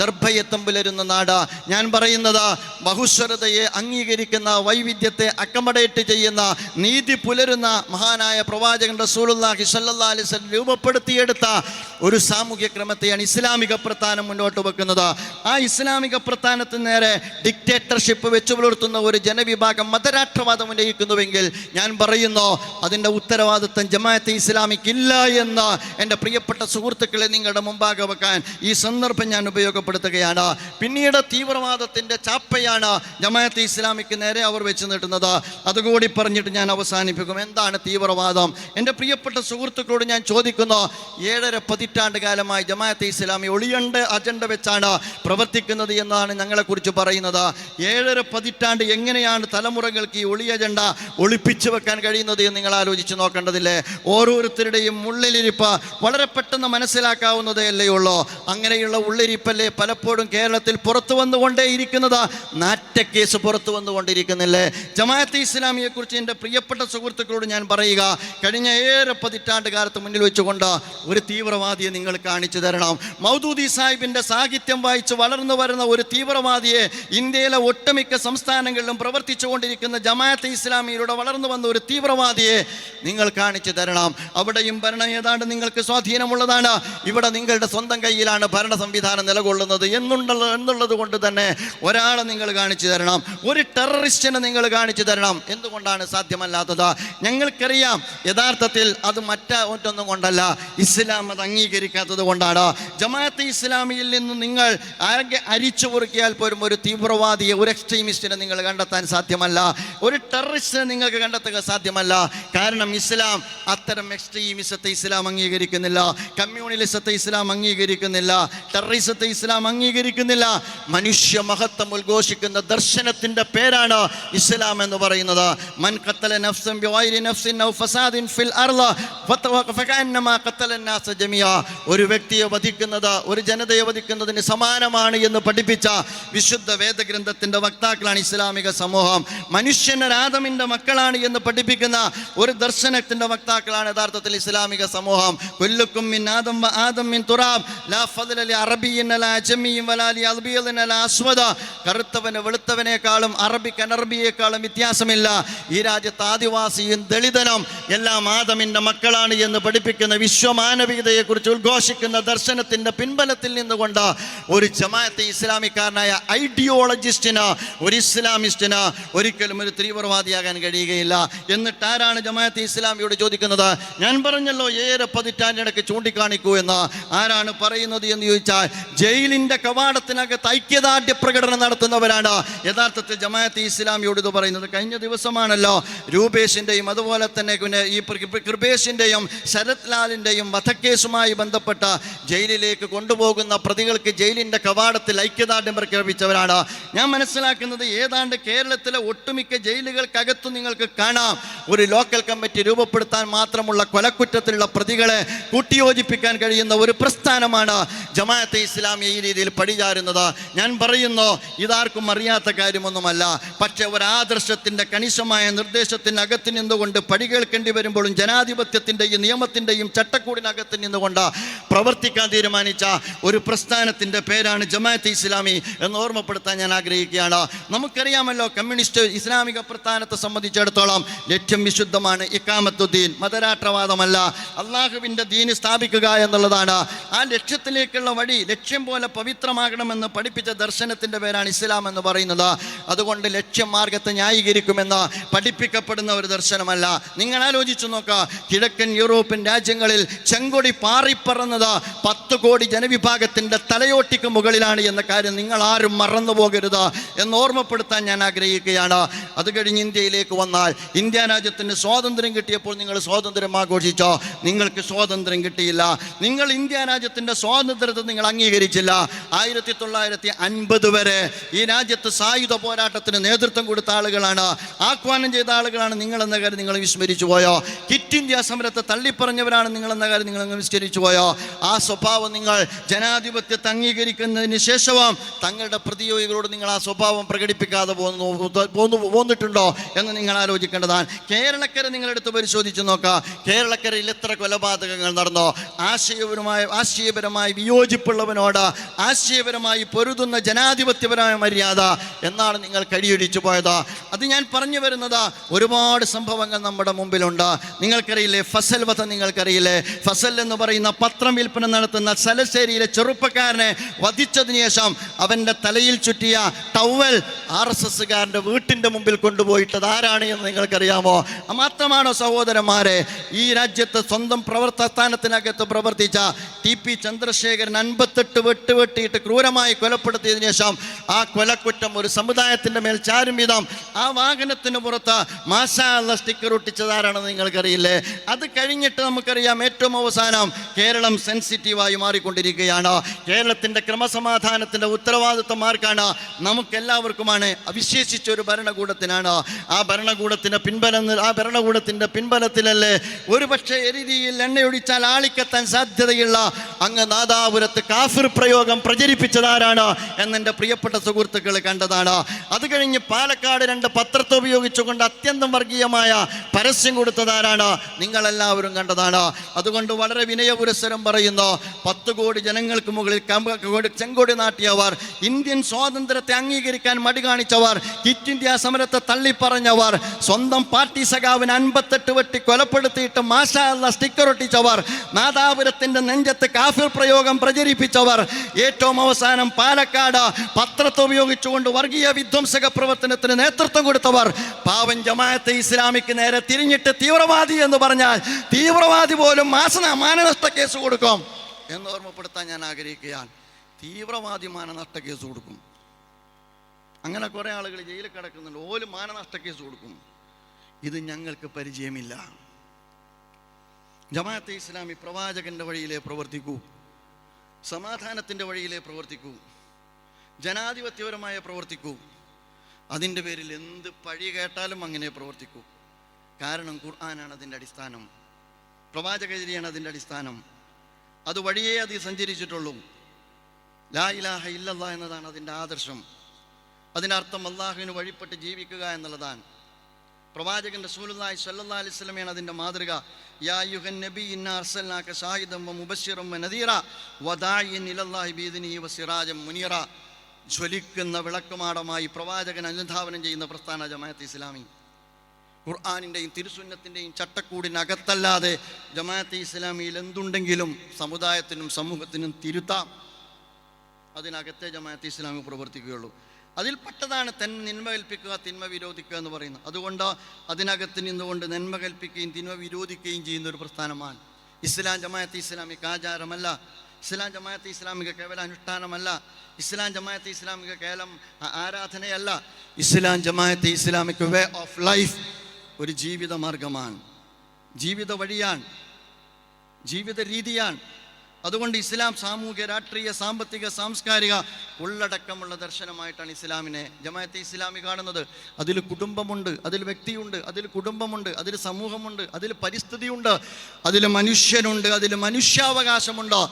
നിർഭയത്വം പുലരുന്ന നാട്. ഞാൻ പറയുന്നത് ബഹുസ്വരതയെ അംഗീകരിക്കുന്ന, വൈവിധ്യത്തെ അക്കമഡേറ്റ് ചെയ്യുന്ന, നീതി പുലരുന്ന മഹാനായ പ്രവാചകൻ റസൂലുള്ളാഹി സ്വല്ലല്ലാഹു അലൈഹി വസല്ലം രൂപപ്പെടുത്തിയെടുത്ത ഒരു സാമൂഹ്യ ക്രമത്തെയാണ് ഇസ്ലാമിക പ്രസ്ഥാനം മുന്നോട്ട് വെക്കുന്നത്. ആ ഇസ്ലാമിക പ്രസ്ഥാനത്തിന് നേരെ ഡിക്റ്റേറ്റർഷിപ്പ് വെച്ചു പുലർത്തുന്ന ഒരു ജനവിഭാഗം മതരാഷ്ട്രവാദം ഉന്നയിക്കുന്നുവെങ്കിൽ ഞാൻ പറയുന്നു, അതിൻ്റെ ഉത്തരവാദിത്വം ജമാഅത്തെ ഇസ്ലാമിക്കില്ല എന്ന് എൻ്റെ പ്രിയപ്പെട്ട സുഹൃത്തുക്കളെ നിങ്ങളുടെ മുമ്പാകെ വെക്കാൻ ഈ സന്ദർഭം ഞാൻ ഉപയോഗപ്പെടുത്തുകയാണ്. പിന്നീട് തീവ്രവാദത്തിൻ്റെ ചാപ്പയാണ് ജമാഅത്തെ ഇസ്ലാമിക്ക് നേരെ അവർ വെച്ച് നീട്ടുന്നത്. അതുകൂടി പറഞ്ഞിട്ട് ഞാൻ അവസാനിപ്പിക്കും. എന്താണ് തീവ്രവാദം? എൻ്റെ പ്രിയപ്പെട്ട സുഹൃത്തുക്കളോട് ഞാൻ ചോദിക്കുന്നു, 7.5 പതിറ്റാണ്ട് കാലമായി ജമാഅത്തെ ഇസ്ലാമി ഒളിയണ്ട അജണ്ട വെച്ചാണ് പ്രവർത്തിക്കുന്നത് എന്നാണ് ഞങ്ങളെക്കുറിച്ച് പറയുന്നത്. 7.5 പതിറ്റാണ്ട് എങ്ങനെയാണ് തലമുറകൾക്ക് ഈ ഒളി അജണ്ട ഒളിപ്പിച്ചു വെക്കാൻ കഴിയുന്നത് എന്ന് നിങ്ങൾ ആലോചിച്ച് നോക്കേണ്ടതില്ലേ? ഓരോരുത്തരുടെയും ഉള്ളിലിരിപ്പ് വളരെ പെട്ടെന്ന് മനസ്സിലാക്കാവുന്നതേ അല്ലേ ഉള്ളൂ. അങ്ങനെയുള്ള ഉള്ളിരിപ്പല്ലേ പലപ്പോഴും കേരളത്തിൽ പുറത്തു വന്നുകൊണ്ടേയിരിക്കുന്നത്. നാറ്റക്കേസ് പുറത്തു വന്നുകൊണ്ടിരിക്കുന്നില്ലേ? ജമാഅത്തെ ഇസ്ലാമിയെക്കുറിച്ച് എൻ്റെ പ്രിയപ്പെട്ട സുഹൃത്തുക്കളോട് ഞാൻ പറയുക, കഴിഞ്ഞ 7 പതിറ്റാണ്ട് കാലത്ത് മുന്നിൽ വെച്ചുകൊണ്ട് ഒരു തീവ്രവാദിയെ നിങ്ങൾ കാണിച്ചു തരണം. മൗദൂദി സാഹിബിൻ്റെ സാഹിത്യം വായിച്ച് വളർന്നു വരുന്ന ഒരു തീവ്രവാദിയെ, ഇന്ത്യയിലെ ഒട്ടുമിക്ക സംസ്ഥാനങ്ങളിലും പ്രവർത്തിച്ചു കൊണ്ടിരിക്കുന്ന ജമാഅത്തെ ഇസ്ലാമിയിലൂടെ വളർന്നു വന്ന ഒരു തീവ്രവാദിയെ നിങ്ങൾ കാണിച്ചു തരണം. അവിടെയും ഭരണം ഏതാണ്ട് നിങ്ങൾക്ക് സ്വാധീനമുള്ളതാണ്. ഇവിടെ നിങ്ങളുടെ സ്വന്തം കയ്യിലാണ് ഭരണ സംവിധാനം നിലകൊള്ളുന്നത് എന്നുള്ളത് കൊണ്ട് തന്നെ ഒരാളെ നിങ്ങൾ കാണിച്ചു തരണം, ഒരു ടെററിസ്റ്റിനെ നിങ്ങൾ കാണിച്ചു തരണം. എന്തുകൊണ്ടാണ് സാധ്യമല്ലാത്തത്? ഞങ്ങൾക്കറിയാം യഥാർത്ഥത്തിൽ അത് മറ്റൊന്നും കൊണ്ടല്ല, ഇസ്ലാം അത് അംഗീകരിക്കാത്തത് കൊണ്ടാണ്. ജമാഅത്തെ ഇസ്ലാമിയിൽ നിന്ന് നിങ്ങൾ അരിച്ചു പൊറുക്കിയാൽ പോലും ഒരു തീവ്രവാദിയെ, ഒരു എക്സ്ട്രീമിസ്റ്റിനെ നിങ്ങൾ കണ്ടെത്താൻ സാധ്യമല്ല, ഒരു ടെററിസ്റ്റിനെ നിങ്ങൾക്ക് കണ്ടെത്തുക സാധ്യമല്ല. കാരണം ഇസ്ലാം അത്തരം എക്സ്ട്രീമിസത്തെ ഇസ്ലാം അംഗീകരിക്കുന്നില്ല, കമ്മ്യൂണലിസത്തെ ഇസ്ലാം അംഗീകരിക്കുന്നില്ല, ടെററിസത്തെ ഇസ്ലാം അംഗീകരിക്കുന്നില്ല. മനുഷ്യ മഹത്വം ഉദ്ഘോഷിക്കുന്ന ദർശനത്തിന്റെ പേരാണ് ഇസ്ലാം എന്ന് പറയുന്നത്. മൻ ഖത്തല നഫ്സൻ ബിഗൈരി നഫ്സിൻ ഔ ഫസാദിൻ ഫിൽ അർള് ഫകഅന്നമാ ഖത്തല അന്നാസ ജമിഅ. ഒരു വ്യക്തിയെ വധിക്കുന്നത് ഒരു ജനതയെ വധിക്കുന്നതിന് സമാനമാണ് എന്ന് പഠിപ്പിച്ച വിശുദ്ധ വേദഗ്രന്ഥത്തിന്റെ വക്താക്കളാണ് ഇസ്ലാമിക സമൂഹം. മനുഷ്യൻ ആദമിന്റെ മക്കളാണ് എന്ന് പഠിപ്പിക്കുന്ന ഒരു ദർശനത്തിന്റെ വക്താക്കളാണ് യഥാർത്ഥത്തിൽ ഇസ്ലാമിക സമൂഹം. കുല്ലുക്കും മിൻ ആദം വ ആദം മിൻ തുറാബ് ലാ ഫദ്ല ലി അറബിയ്യിൻ അലാ അജമിയ്യിൻ വലാ ലി അദ്ബിയ്യിൻ അലാ അസ്വദ. കറുത്തവന് വെളുത്തവനേക്കാളും അറബിക്ക് അനറബിയേക്കാളും വ്യത്യാസമില്ല. ഈ രാജ്യത്ത് ആദിവാസിയും ദളിതനും എല്ലാം ആദമിന്റെ മക്കളാണ് എന്ന് പഠിപ്പിക്കുന്ന വിശ്വമാനവികതയെ കുറിച്ച് ഉദ്ഘോഷിക്കുന്ന ദർശനത്തിന്റെ പിൻബലത്തിൽ നിന്നുകൊണ്ട് ഒരു ജമാഅത്തെ ഇസ്ലാമിക്കാരനായ ഐഡിയോളജിസ്റ്റിന്, ഒരു ഇസ്ലാമിസ്റ്റിന് ഒരിക്കലും ഒരു തീവ്രവാദിയാകാൻ കഴിയുകയില്ല. എന്നിട്ട് ആരാണ് ജമാഅത്തെ ഇസ്ലാമിയോട് ചോദിക്കുന്നത്? ഞാൻ പറഞ്ഞല്ലോ 7 പതിറ്റാണ്ടിനിടയ്ക്ക് ചൂണ്ടിക്കാണിക്കൂ എന്ന്. ആരാണ് പറയുന്നത് എന്ന് ചോദിച്ചാൽ ജയിലിന്റെ കവാടത്തിനകത്ത് ഐക്യദാർഢ്യ പ്രകടനം നടത്തുന്നവരാണ് യഥാർത്ഥത്തിൽ ജമാഅത്തെ ഇസ്ലാമിയോട് ഇത് പറയുന്നത്. കഴിഞ്ഞ ദിവസമാണല്ലോ രൂപേഷിന്റെയും അതുപോലെ തന്നെ ഈ കൃപേഷിന്റെയും ശരത് ലാലിന്റെയും വധക്കേസുമായി ബന്ധപ്പെട്ട ജയിലിലേക്ക് കൊണ്ടുപോകുന്ന പ്രതികൾക്ക് ജയിലിന്റെ കവാടത്തിൽ ഐക്യദാർഢ്യം പ്രഖ്യാപിച്ചവരാണ്. ഞാൻ മനസ്സിലാക്കുന്നത് ഏതാണ്ട് കേരളത്തിലെ ഒട്ടുമിക്ക ജയിലുകൾക്കകത്തു നിങ്ങൾക്ക് കാണാം ഒരു ലോക്കൽ കമ്മിറ്റി രൂപപ്പെടുത്താൻ മാത്രമുള്ള കൊലക്കുറ്റത്തിലുള്ള പ്രതികളെ കൂട്ടിയോജിപ്പിക്കാൻ കഴിയുന്ന ഒരു പ്രസ്ഥാനമാണ് ജമാഅത്തെ ഇസ്ലാമി ഈ രീതിയിൽ പടിചാരുന്നത്. ഞാൻ പറയുന്നു, ഇതാർക്കും അറിയാത്ത കാര്യമൊന്നുമല്ല. പക്ഷെ ഒരു ആദർശത്തിന്റെ കണിശമായ നിർദ്ദേശത്തിനകത്ത് നിന്നുകൊണ്ട് പടി കേൾക്കേണ്ടി വരുമ്പോഴും ജനാധിപത്യത്തിന്റെയും നിയമത്തിന്റെയും ചട്ടക്കൂടിനകത്ത് നിന്നുകൊണ്ട് പ്രവർത്തിക്കാൻ തീരുമാനിച്ച ഒരു പ്രസ്ഥാനത്തിന്റെ പേരാണ് ജമാഅത്തെ ഇസ്ലാമി എന്ന് ഓർമ്മപ്പെടുത്താൻ ഞാൻ ആഗ്രഹിക്കുകയാണ്. നമുക്കറിയാമല്ലോ, കമ്മ്യൂണിസ്റ്റ് ഇസ്ലാമിക പ്രസ്ഥാനത്തെ സംബന്ധിച്ചിടത്തോളം ലക്ഷ്യം വിശുദ്ധമാണ്, ഇഖാമത്തുദ്ദീൻ, മതരാഷ്ട്രവാദമല്ല, അള്ളാഹുവിന്റെ ദീന് സ്ഥാപിക്കുക എന്നുള്ളതാണ്. ആ ലക്ഷ്യത്തിലേക്കുള്ള വഴി ലക്ഷ്യം പോലെ പവിത്രമാകണമെന്ന് പഠിപ്പിച്ച ദർശനത്തിന്റെ പേരാണ് ഇസ്ലാം എന്ന് പറയുന്നത്. അതുകൊണ്ട് ലക്ഷ്യം മാർഗത്തെ ന്യായീകരിക്കുമെന്ന് പഠിപ്പിക്കപ്പെടുന്ന ഒരു ദർശനമല്ല. നിങ്ങൾ ആലോചിച്ചു നോക്കുക, കിഴക്കൻ യൂറോപ്യൻ രാജ്യങ്ങളിൽ ചെങ്കൊടി പാറിപ്പറന്നത് 10 കോടി ജനവിഭാഗത്തിന്റെ തലയോട്ടിക്ക് മുകളിലാണ് എന്ന കാര്യം നിങ്ങൾ ആരും മറന്നു പോകരുത് എന്ന് ഓർമ്മപ്പെടുത്താൻ ഞാൻ ആഗ്രഹിക്കുകയാണ്. അത് കഴിഞ്ഞ് ഇന്ത്യയിലേക്ക് വന്നാൽ, ഇന്ത്യ രാജ്യത്തിന് സ്വാതന്ത്ര്യം കിട്ടിയപ്പോൾ നിങ്ങൾ സ്വാതന്ത്ര്യം ആഘോഷിച്ചോ? നിങ്ങൾക്ക് സ്വാതന്ത്ര്യം കിട്ടിയില്ല. നിങ്ങൾ ഇന്ത്യ രാജ്യത്തിന്റെ സ്വാതന്ത്ര്യത്തെ നിങ്ങൾ അംഗീകരിച്ചില്ല. 1950 വരെ ഈ രാജ്യത്ത് സായുധ പോരാട്ടത്തിന് നേതൃത്വം കൊടുത്ത ആളുകളാണ്, ആഹ്വാനം ചെയ്ത ആളുകളാണ് നിങ്ങളെന്ന കാര്യം നിങ്ങൾ വിസ്മരിച്ചു പോയോ? കിറ്റ് ഇന്ത്യ സമരത്തെ തള്ളിപ്പറഞ്ഞവരാണ് നിങ്ങളെന്ന കാര്യം നിങ്ങൾ വിസ്മരിച്ചു പോയോ? ആ സ്വഭാവം നിങ്ങൾ ജനാധിപത്യത്തെ അംഗീകരിക്കുന്നതിന് ശേഷവും തങ്ങളുടെ പ്രതിയോഗികളോട് നിങ്ങൾ ആ സ്വഭാവം പ്രകടിപ്പിക്കാതെ പോന്നിട്ടുണ്ടോ എന്ന് നിങ്ങൾ ആലോചിക്കേണ്ടതാണ്. കേരളക്കര നിങ്ങളെടുത്ത് പരിശോധിച്ച് നോക്കുക. കേരളക്കരയിൽ എത്ര കൊലപാതകങ്ങൾ നടന്നോ? ആശയപരമായി വിയോജിപ്പുള്ളവനോട് ആശയപരമായി പൊരുതുന്ന ജനാധിപത്യപരമായ മര്യാദ എന്നാണ് നിങ്ങൾ കടിയൊഴിച്ചു പോയത്. അത് ഞാൻ പറഞ്ഞു വരുന്നത്, ഒരുപാട് സംഭവങ്ങൾ നമ്മുടെ മുമ്പിലുണ്ട്. നിങ്ങൾക്കറിയില്ലേ ഫസൽ വധം? നിങ്ങൾക്കറിയില്ലേ ഫസൽ എന്ന് പറയുന്ന പത്രം വിൽപ്പന നടത്തുന്ന സലശ്ശേരിയിലെ ചെറുപ്പക്കാരനെ വധിച്ചതിന് ശേഷം അവൻ്റെ തലയിൽ ചുറ്റിയ ടവൽ RSSകാരൻ്റെ വീട്ടിൻ്റെ മുമ്പിൽ കൊണ്ടുപോയിട്ടത് ആരാണ് എന്ന് നിങ്ങൾക്കറിയാമോ? മാത്രമാണോ സഹോദരന്മാരെ, ഈ രാജ്യത്ത് സ്വന്തം പ്രവർത്തനത്തിനകത്ത് പ്രവർത്തിച്ച TP ചന്ദ്രശേഖരൻ 58 വെട്ടിയിട്ട് ക്രൂരമായി കൊലപ്പെടുത്തിയതിനു ശേഷം ആ കൊലക്കുറ്റം ഒരു സമുദായത്തിൻ്റെ മേൽ ചാരും വിധം ആ വാഹനത്തിന് പുറത്ത് മാഷാ അല്ലാഹ് സ്റ്റിക്കർ ഒട്ടിച്ചതാരാണെന്ന് നിങ്ങൾക്കറിയില്ലേ? അത് കഴിഞ്ഞിട്ട് നമുക്കറിയാം ഏറ്റവും അവസാനം കേരളം സെൻസിറ്റീവായി മാറിക്കൊണ്ടിരിക്കുകയാണ്. കേരളത്തിൻ്റെ ക്രമസമാധാനത്തിൻ്റെ ഉത്തരവാദിത്വം ആർക്കാണ്? നമുക്കെല്ലാവർക്കുമാണ്. വിശേഷിച്ച ഒരു ഭരണകൂടത്തിനാണ്. ആ ഭരണകൂടത്തിൻ്റെ പിൻബലത്തിലല്ലേ ഒരുപക്ഷെ എരിതിയിൽ എണ്ണയൊഴിച്ചാൽ ആളിക്കെത്താൻ സാധ്യതയുള്ള അങ്ങ് നാദാപുരത്ത് കാഫിർ പ്രയോഗം പ്രചരിപ്പിച്ചതാരാണ് എന്നെൻ്റെ പ്രിയപ്പെട്ട സുഹൃത്തുക്കൾ കണ്ടതാണ്. അത് കഴിഞ്ഞ് പാലക്കാട് 2 പത്രത്തെ ഉപയോഗിച്ചുകൊണ്ട് അത്യന്തം വർഗീയമായ പരസ്യം കൊടുത്തതാരാണ്? നിങ്ങളെല്ലാവരും കണ്ടതാണ്. അതുകൊണ്ട് വളരെ വിനയപുരസ്സരം പറയുന്നു, 10 കോടി ജനങ്ങൾക്ക് മുകളിൽ ചെങ്കൊടി നാട്ടിയവർ, ഇന്ത്യൻ സ്വാതന്ത്ര്യത്തെ അംഗീകരിക്കാൻ മടി കാണിച്ചവർ, കിറ്റ് ഇന്ത്യ സമരത്തെ തള്ളിപ്പറഞ്ഞവർ, സ്വന്തം പാർട്ടി സഖാവിന് 58 വെട്ടി കൊലപ്പെടുത്തിയിട്ട് മാഷാ അല്ലാഹ് സ്റ്റിക്കർ ഒട്ടിച്ചവർ, നാദാപുരത്തിന്റെ നെഞ്ചത്ത് കാഫിർ പ്രയോഗം പ്രചരിപ്പിച്ചവർ, ഏറ്റവും അവസാനം പാലക്കാട് പത്രത്തെ ഉപയോഗിച്ചുകൊണ്ട് വർഗീയ വിധ്വംസക പ്രവർത്തനത്തിന് നേതൃത്വം കൊടുത്തവർ, പാവൻ ജമാഅത്തെ ഇസ്ലാമിക്ക് നേരെ തിരിഞ്ഞിട്ട് തീവ്രവാദി എന്ന് പറഞ്ഞാൽ തീവ്രവാദി പോലും മാനനഷ്ട കേസ് കൊടുക്കും. എന്ന് ഓർമ്മപ്പെടുത്താൻ ഞാൻ ആഗ്രഹിക്കുകയാണ്. തീവ്രവാദി മാനനഷ്ട കേസ് കൊടുക്കും. അങ്ങനെ കുറേ ആളുകൾ ജയിലിൽ കിടക്കുന്നുണ്ട്. ഓല് മാനനഷ്ട കേസ് കൊടുക്കും. ഇത് ഞങ്ങൾക്ക് പരിചയമില്ല. ജമാഅത്തെ ഇസ്ലാമി പ്രവാചകന്റെ വഴിയിലേ പ്രവർത്തിക്കൂ, സമാധാനത്തിൻ്റെ വഴിയിലേ പ്രവർത്തിക്കൂ, ജനാധിപത്യപരമായ പ്രവർത്തിക്കൂ. അതിൻ്റെ പേരിൽ എന്ത് പഴി കേട്ടാലും അങ്ങനെ പ്രവർത്തിക്കൂ. കാരണം ഖുർആനാണ് അതിൻ്റെ അടിസ്ഥാനം, പ്രവാചകചര്യയാണ് അതിൻ്റെ അടിസ്ഥാനം. അത് വഴിയേ അത് സഞ്ചരിച്ചിട്ടുള്ളൂ. ലാ ഇലാഹ ഇല്ലല്ലാഹ് എന്നതാണ് അതിൻ്റെ ആദർശം. അതിൻ്റെ അർത്ഥം അള്ളാഹുവിന് വഴിപ്പെട്ട് ജീവിക്കുക എന്നുള്ളതാണ്. പ്രവാചകൻ റസൂലുള്ളാഹി സ്വല്ലല്ലാഹി അലൈഹി വസല്ലമയാണ് അതിൻ്റെ മാതൃക. യാ അയ്യുഹൻ നബി ഇന്നാ അർസൽനാക ഷാഹിദൻ വമുബശ്ശിറൻ വനദീറ വദാഇയൻ ഇലല്ലാഹി ബിഇദ്നിഹി വസിറാജൻ മുനീറ. ജ്വലിക്കുന്ന വിളക്കുമാടമായി പ്രവാചകൻ അനുധാവനം ചെയ്യുന്ന പ്രസ്ഥാന ജമാഅത്തെ ഇസ്ലാമി. ഖുർആനിൻ്റെയും തിരുസുന്നത്തിൻ്റെയും ചട്ടക്കൂടിനകത്തല്ലാതെ ജമാഅത്തെ ഇസ്ലാമിയിൽ എന്തുണ്ടെങ്കിലും സമുദായത്തിനും സമൂഹത്തിനും തിരുത്താം. അതിനകത്തെ ജമാഅത്തെ ഇസ്ലാമി പ്രവർത്തിക്കുകയുള്ളൂ. അതിൽപ്പെട്ടതാണ് നന്മ കൽപ്പിക്കുക, തിന്മ വിരോധിക്കുക എന്ന് പറയുന്നത്. അതുകൊണ്ട് അതിനകത്ത് നിന്നുകൊണ്ട് നന്മ കൽപ്പിക്കുകയും തിന്മ വിരോധിക്കുകയും ചെയ്യുന്ന ഒരു പ്രസ്ഥാനമാണ് ഇസ്ലാം. ജമാഅത്തെ ഇസ്ലാമിക്ക് ആചാരമല്ല. ഇസ്ലാം ജമാഅത്തെ ഇസ്ലാമിക കേവലം അനുഷ്ഠാനമല്ല. ഇസ്ലാം ജമാഅത്തെ ഇസ്ലാമിക കേവലം ആരാധനയല്ല. ഇസ്ലാം ജമാഅത്തെ ഇസ്ലാമിക്ക് വേ ഓഫ് ലൈഫ്, ഒരു ജീവിത മാർഗമാണ്, ജീവിത വഴിയാണ്, ജീവിത രീതിയാണ്. അതുകൊണ്ട് ഇസ്ലാം സാമൂഹിക, രാഷ്ട്രീയ, സാമ്പത്തിക, സാംസ്കാരിക ഉള്ളടക്കമുള്ള ദർശനമായിട്ടാണ് ഇസ്ലാമിനെ ജമാഅത്തെ ഇസ്ലാമി കാണുന്നത്. അതിൽ കുടുംബമുണ്ട്, അതിൽ വ്യക്തിയുണ്ട്, അതിൽ കുടുംബമുണ്ട്, അതിൽ സമൂഹമുണ്ട്, അതിൽ പരിസ്ഥിതിയുണ്ട്, അതിൽ മനുഷ്യനുണ്ട്, അതിൽ മനുഷ്യാവകാശമുണ്ട്.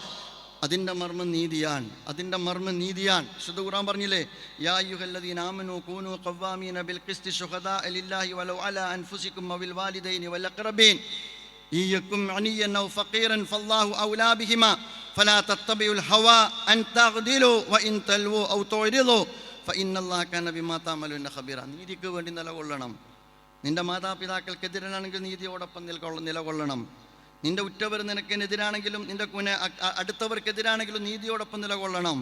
അതിൻ്റെ മർമ്മം നീതിയാണ്, അതിൻ്റെ മർമ്മം നീതിയാണ്. വിശുദ്ധ ഖുർആൻ പറഞ്ഞില്ലേ, യാ അയ്യുഹല്ലദീന ആമനൂ കൂനൂ ഖവ്വാമീന ബിൽ ഖിസ്തി ശുഹദാഅ ലില്ലാഹി വലൗ അലാ അൻഫുസികും വബിൽ വാലിദൈനി വൽ അഖ്റബീൻ ഇയകും അനിയൻ ഔ ഫഖീറൻ ഫല്ലാഹു ഔലാ ബിഹിമാ ഫലാ തത്തബിഉൽ ഹവാ അൻ തഗ്ദിലു വഇൻ തൽവു ഔ തുരിദു ഫഇന്നല്ലാഹ കാന ബിമാ തഅമലൂന ഖബീറ. നീതിക്ക് വേണ്ടി നിലകൊള്ളണം. നിന്റെ മാതാപിതാക്കൾക്കെതിരാണെങ്കിൽ നീതിയോടൊപ്പം നിലകൊള്ളണം. നിന്റെ ഉറ്റവർ നിനക്കെതിരാണെങ്കിലും നിന്റെ അടുത്തവർക്കെതിരാണെങ്കിലും നീതിയോടൊപ്പം നിലകൊള്ളണം.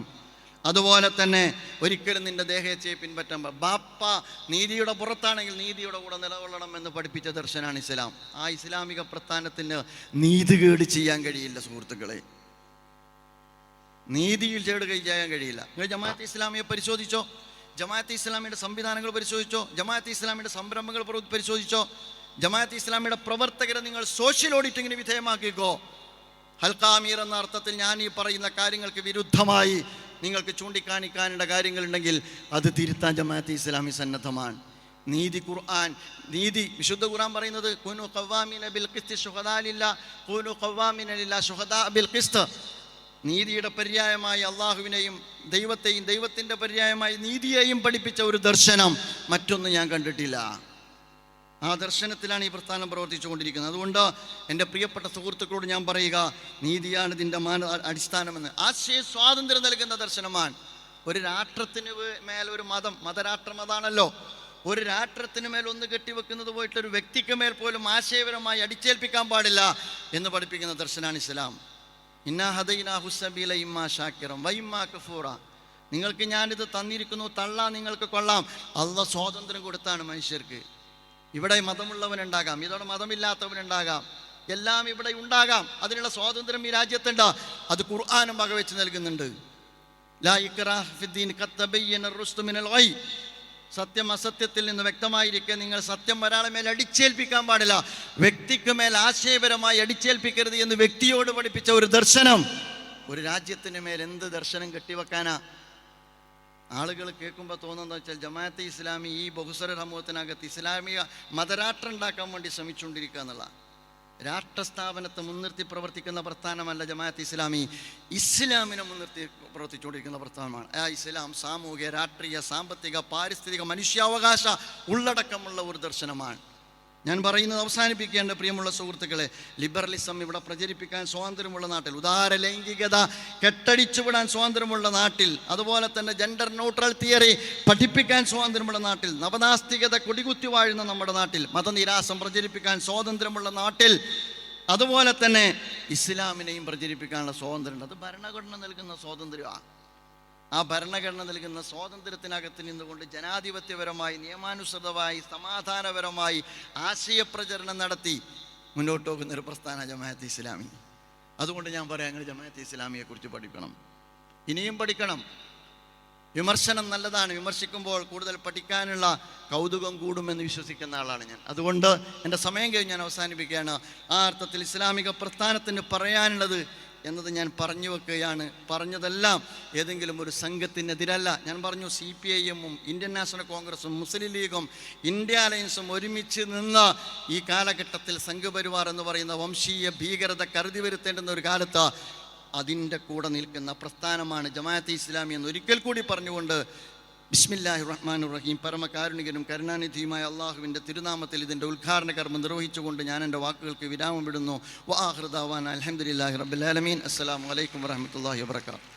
അതുപോലെ തന്നെ ഒരിക്കലും നിന്റെ ദേഹേച്ഛയെ പിൻപറ്റാൻ ബാപ്പ നീതിയുടെ പുറത്താണെങ്കിൽ നീതിയുടെ കൂടെ നിലകൊള്ളണം എന്ന് പഠിപ്പിച്ച ദർശനാണ് ഇസ്ലാം. ആ ഇസ്ലാമിക പ്രസ്ഥാനത്തിന് നീതികേട് ചെയ്യാൻ കഴിയില്ല സുഹൃത്തുക്കളെ, നീതിയിൽ ചേടുകയും ചെയ്യാൻ കഴിയില്ല. നിങ്ങൾ ജമാഅത്തെ ഇസ്ലാമിയെ പരിശോധിച്ചോ, ജമാഅത്തെ ഇസ്ലാമിയുടെ സംവിധാനങ്ങൾ പരിശോധിച്ചോ, ജമാഅത്തെ ഇസ്ലാമിയുടെ സംരംഭങ്ങൾ പരിശോധിച്ചോ, ജമാഅത്തെ ഇസ്ലാമിയുടെ പ്രവർത്തകരെ നിങ്ങൾ സോഷ്യൽ ഓഡിറ്റിങ്ങിന് വിധേയമാക്കിക്കോ. ഹൽക്കാമീർ എന്ന അർത്ഥത്തിൽ ഞാൻ ഈ പറയുന്ന കാര്യങ്ങൾക്ക് വിരുദ്ധമായി നിങ്ങൾക്ക് ചൂണ്ടിക്കാണിക്കാനുള്ള കാര്യങ്ങളുണ്ടെങ്കിൽ അത് തിരുത്താൻ ജമാഅത്തെ ഇസ്ലാമി സന്നദ്ധമാണ്. നീതി ഖുർആൻ, നീതി വിശുദ്ധ ഖുർആൻ പറയുന്നത് കുനു ഖവ്വാമീന ബിൽ ഖിസ്തി ശുഹദാ ലില്ലാ കുനു ഖവ്വാമീന ലില്ലാ ശുഹദാ ബിൽ ഖിസ്ത്. നീതിയുടെ പര്യായമായി അള്ളാഹുവിനെയും ദൈവത്തെയും ദൈവത്തിൻ്റെ പര്യായമായി നീതിയെയും പഠിപ്പിച്ച ഒരു ദർശനം മറ്റൊന്നും ഞാൻ കണ്ടിട്ടില്ല. ആ ദർശനത്തിലാണ് ഈ പ്രസ്ഥാനം പ്രവർത്തിച്ചുകൊണ്ടിരിക്കുന്നത്. അതുകൊണ്ട് എൻ്റെ പ്രിയപ്പെട്ട സുഹൃത്തുക്കളോട് ഞാൻ പറയുക, നീതിയാണ് ഇതിൻ്റെ അടിസ്ഥാനമെന്ന്. ആശയ സ്വാതന്ത്ര്യം നൽകുന്ന ദർശനമാണ്. ഒരു രാഷ്ട്രത്തിന് മേൽ ഒരു മതരാഷ്ട്രമതാണല്ലോ, ഒരു രാഷ്ട്രത്തിന് മേൽ ഒന്ന് കെട്ടിവെക്കുന്നത് പോയിട്ട് ഒരു വ്യക്തിക്ക് മേൽ പോലും ആശയപരമായി അടിച്ചേൽപ്പിക്കാൻ പാടില്ല എന്ന് പഠിപ്പിക്കുന്ന ദർശനമാണ് ഇസ്ലാം. ഇന്നാ ഹദൈനാഹു സബീല ഇമ്മാ ഷാക്കിറൻ വഇമ്മാ കഫൂറ. നിങ്ങൾക്ക് ഞാനിത് തന്നിരിക്കുന്നു, തള്ളാൻ നിങ്ങൾക്ക് കൊള്ളാം. അള്ളാഹ് സ്വാതന്ത്ര്യം കൊടുത്താണ് മനുഷ്യർക്ക്. ഇവിടെ മതമുള്ളവനുണ്ടാകാം, ഇതോടെ മതമില്ലാത്തവനുണ്ടാകാം, എല്ലാം ഇവിടെ ഉണ്ടാകാം. അതിനുള്ള സ്വാതന്ത്ര്യം ഈ രാജ്യത്തുണ്ട്. അത് ഖുർആനും വകവെച്ച് നൽകുന്നുണ്ട്. ലാ ഇക്റാഹ ഫിദ്ദീൻ ഖദ് തബയ്യന റുശ്ദു മിനൽ ഗയ്. സത്യം അസത്യത്തിൽ നിന്ന് വ്യക്തമായിരിക്കെ നിങ്ങൾ സത്യം ഒരാളെ മേൽ അടിച്ചേൽപ്പിക്കാൻ പാടില്ല. വ്യക്തിക്ക് മേൽ ആശയപരമായി അടിച്ചേൽപ്പിക്കരുത് എന്ന് വ്യക്തിയോട് പഠിപ്പിച്ച ഒരു ദർശനം ഒരു രാജ്യത്തിന് മേൽ എന്ത് ദർശനം കെട്ടിവെക്കാനാ? ആളുകൾ കേൾക്കുമ്പോൾ തോന്നുന്നത് വെച്ചാൽ ജമാഅത്തെ ഇസ്ലാമി ഈ ബഹുസ്വര സമൂഹത്തിനകത്ത് ഇസ്ലാമിക മതരാഷ്ട്രം ഉണ്ടാക്കാൻ വേണ്ടി ശ്രമിച്ചുകൊണ്ടിരിക്കുക എന്നുള്ള. രാഷ്ട്രസ്ഥാപനത്തെ മുൻനിർത്തി പ്രവർത്തിക്കുന്ന പ്രസ്ഥാനമല്ല ജമാഅത്തെ ഇസ്ലാമി, ഇസ്ലാമിനെ മുൻനിർത്തി പ്രവർത്തിച്ചുകൊണ്ടിരിക്കുന്ന പ്രസ്ഥാനമാണ്. ആ ഇസ്ലാം സാമൂഹിക, രാഷ്ട്രീയ, സാമ്പത്തിക, പാരിസ്ഥിതിക, മനുഷ്യാവകാശ ഉള്ളടക്കമുള്ള ഒരു ദർശനമാണ്. ഞാൻ പറയുന്നത് അവസാനിപ്പിക്കേണ്ട പ്രിയമുള്ള സുഹൃത്തുക്കളെ, ലിബറലിസം ഇവിടെ പ്രചരിപ്പിക്കാൻ സ്വാതന്ത്ര്യമുള്ള നാട്ടിൽ, ഉദാര ലൈംഗികത കെട്ടടിച്ചുവിടാൻ സ്വാതന്ത്ര്യമുള്ള നാട്ടിൽ, അതുപോലെ തന്നെ ജെൻഡർ ന്യൂട്രൽ തിയറി പഠിപ്പിക്കാൻ സ്വാതന്ത്ര്യമുള്ള നാട്ടിൽ, നവനാസ്തികത കൊടികുത്തി വാഴുന്ന നമ്മുടെ നാട്ടിൽ, മതനിരാസം പ്രചരിപ്പിക്കാൻ സ്വാതന്ത്ര്യമുള്ള നാട്ടിൽ, അതുപോലെ തന്നെ ഇസ്ലാമിനെയും പ്രചരിപ്പിക്കാനുള്ള സ്വാതന്ത്ര്യമുണ്ട്. അത് ഭരണഘടന നൽകുന്ന സ്വാതന്ത്ര്യമാണ്. ആ ഭരണഘടന നൽകുന്ന സ്വാതന്ത്ര്യത്തിനകത്ത് നിന്നുകൊണ്ട് ജനാധിപത്യപരമായി, നിയമാനുസൃതമായി, സമാധാനപരമായി ആശയപ്രചരണം നടത്തി മുന്നോട്ട് പോകുന്നൊരു പ്രസ്ഥാന ജമാഅത്തെ ഇസ്ലാമി. അതുകൊണ്ട് ഞാൻ പറയാം, നിങ്ങൾ ജമാഅത്തെ ഇസ്ലാമിയെക്കുറിച്ച് പഠിക്കണം, ഇനിയും പഠിക്കണം. വിമർശനം നല്ലതാണ്, വിമർശിക്കുമ്പോൾ കൂടുതൽ പഠിക്കാനുള്ള കൗതുകം കൂടുമെന്ന് വിശ്വസിക്കുന്ന ആളാണ് ഞാൻ. അതുകൊണ്ട് എൻ്റെ സമയം കഴിഞ്ഞ് ഞാൻ അവസാനിപ്പിക്കുകയാണ്. ആ അർത്ഥത്തിൽ ഇസ്ലാമിക പ്രസ്ഥാനത്തിന് പറയാനുള്ളത് എന്നത് ഞാൻ പറഞ്ഞു വെക്കുകയാണ്. പറഞ്ഞതെല്ലാം ഏതെങ്കിലും ഒരു സംഘത്തിനെതിരല്ല. ഞാൻ പറഞ്ഞു, CPIM-ഉം ഇന്ത്യൻ നാഷണൽ കോൺഗ്രസും മുസ്ലിം ലീഗും ഇന്ത്യ അലയൻസും ഒരുമിച്ച് നിന്ന് ഈ കാലഘട്ടത്തിൽ സംഘപരിവാർ എന്ന് പറയുന്ന വംശീയ ഭീകരത കരുതി വരുത്തേണ്ടുന്ന ഒരു കാലത്ത് അതിൻ്റെ കൂടെ നിൽക്കുന്ന പ്രസ്ഥാനമാണ് ജമാഅത്തെ ഇസ്ലാമി എന്ന് ഒരിക്കൽ കൂടി പറഞ്ഞുകൊണ്ട് ബിസ്മില്ലാഹിർ റഹ്മാനിർ റഹീം, പരമകാരുണികനും കരുണാനിധിയുമായ അള്ളാഹുവിൻ്റെ തിരുനാമത്തിൽ ഇതിൻ്റെ ഉദ്ഘാടന കർമ്മം നിർവഹിച്ചുകൊണ്ട് ഞാൻ എൻ്റെ വാക്കുകൾക്ക് വിരാമം വിടുന്നു. വആഖിറു ദഅവാനാ അൽഹംദുലില്ലാഹി റബ്ബിൽ ആലമീൻ. അസ്സലാമു അലൈക്കും വറഹ്മത്തുള്ളാഹി വബറകാതുഹു.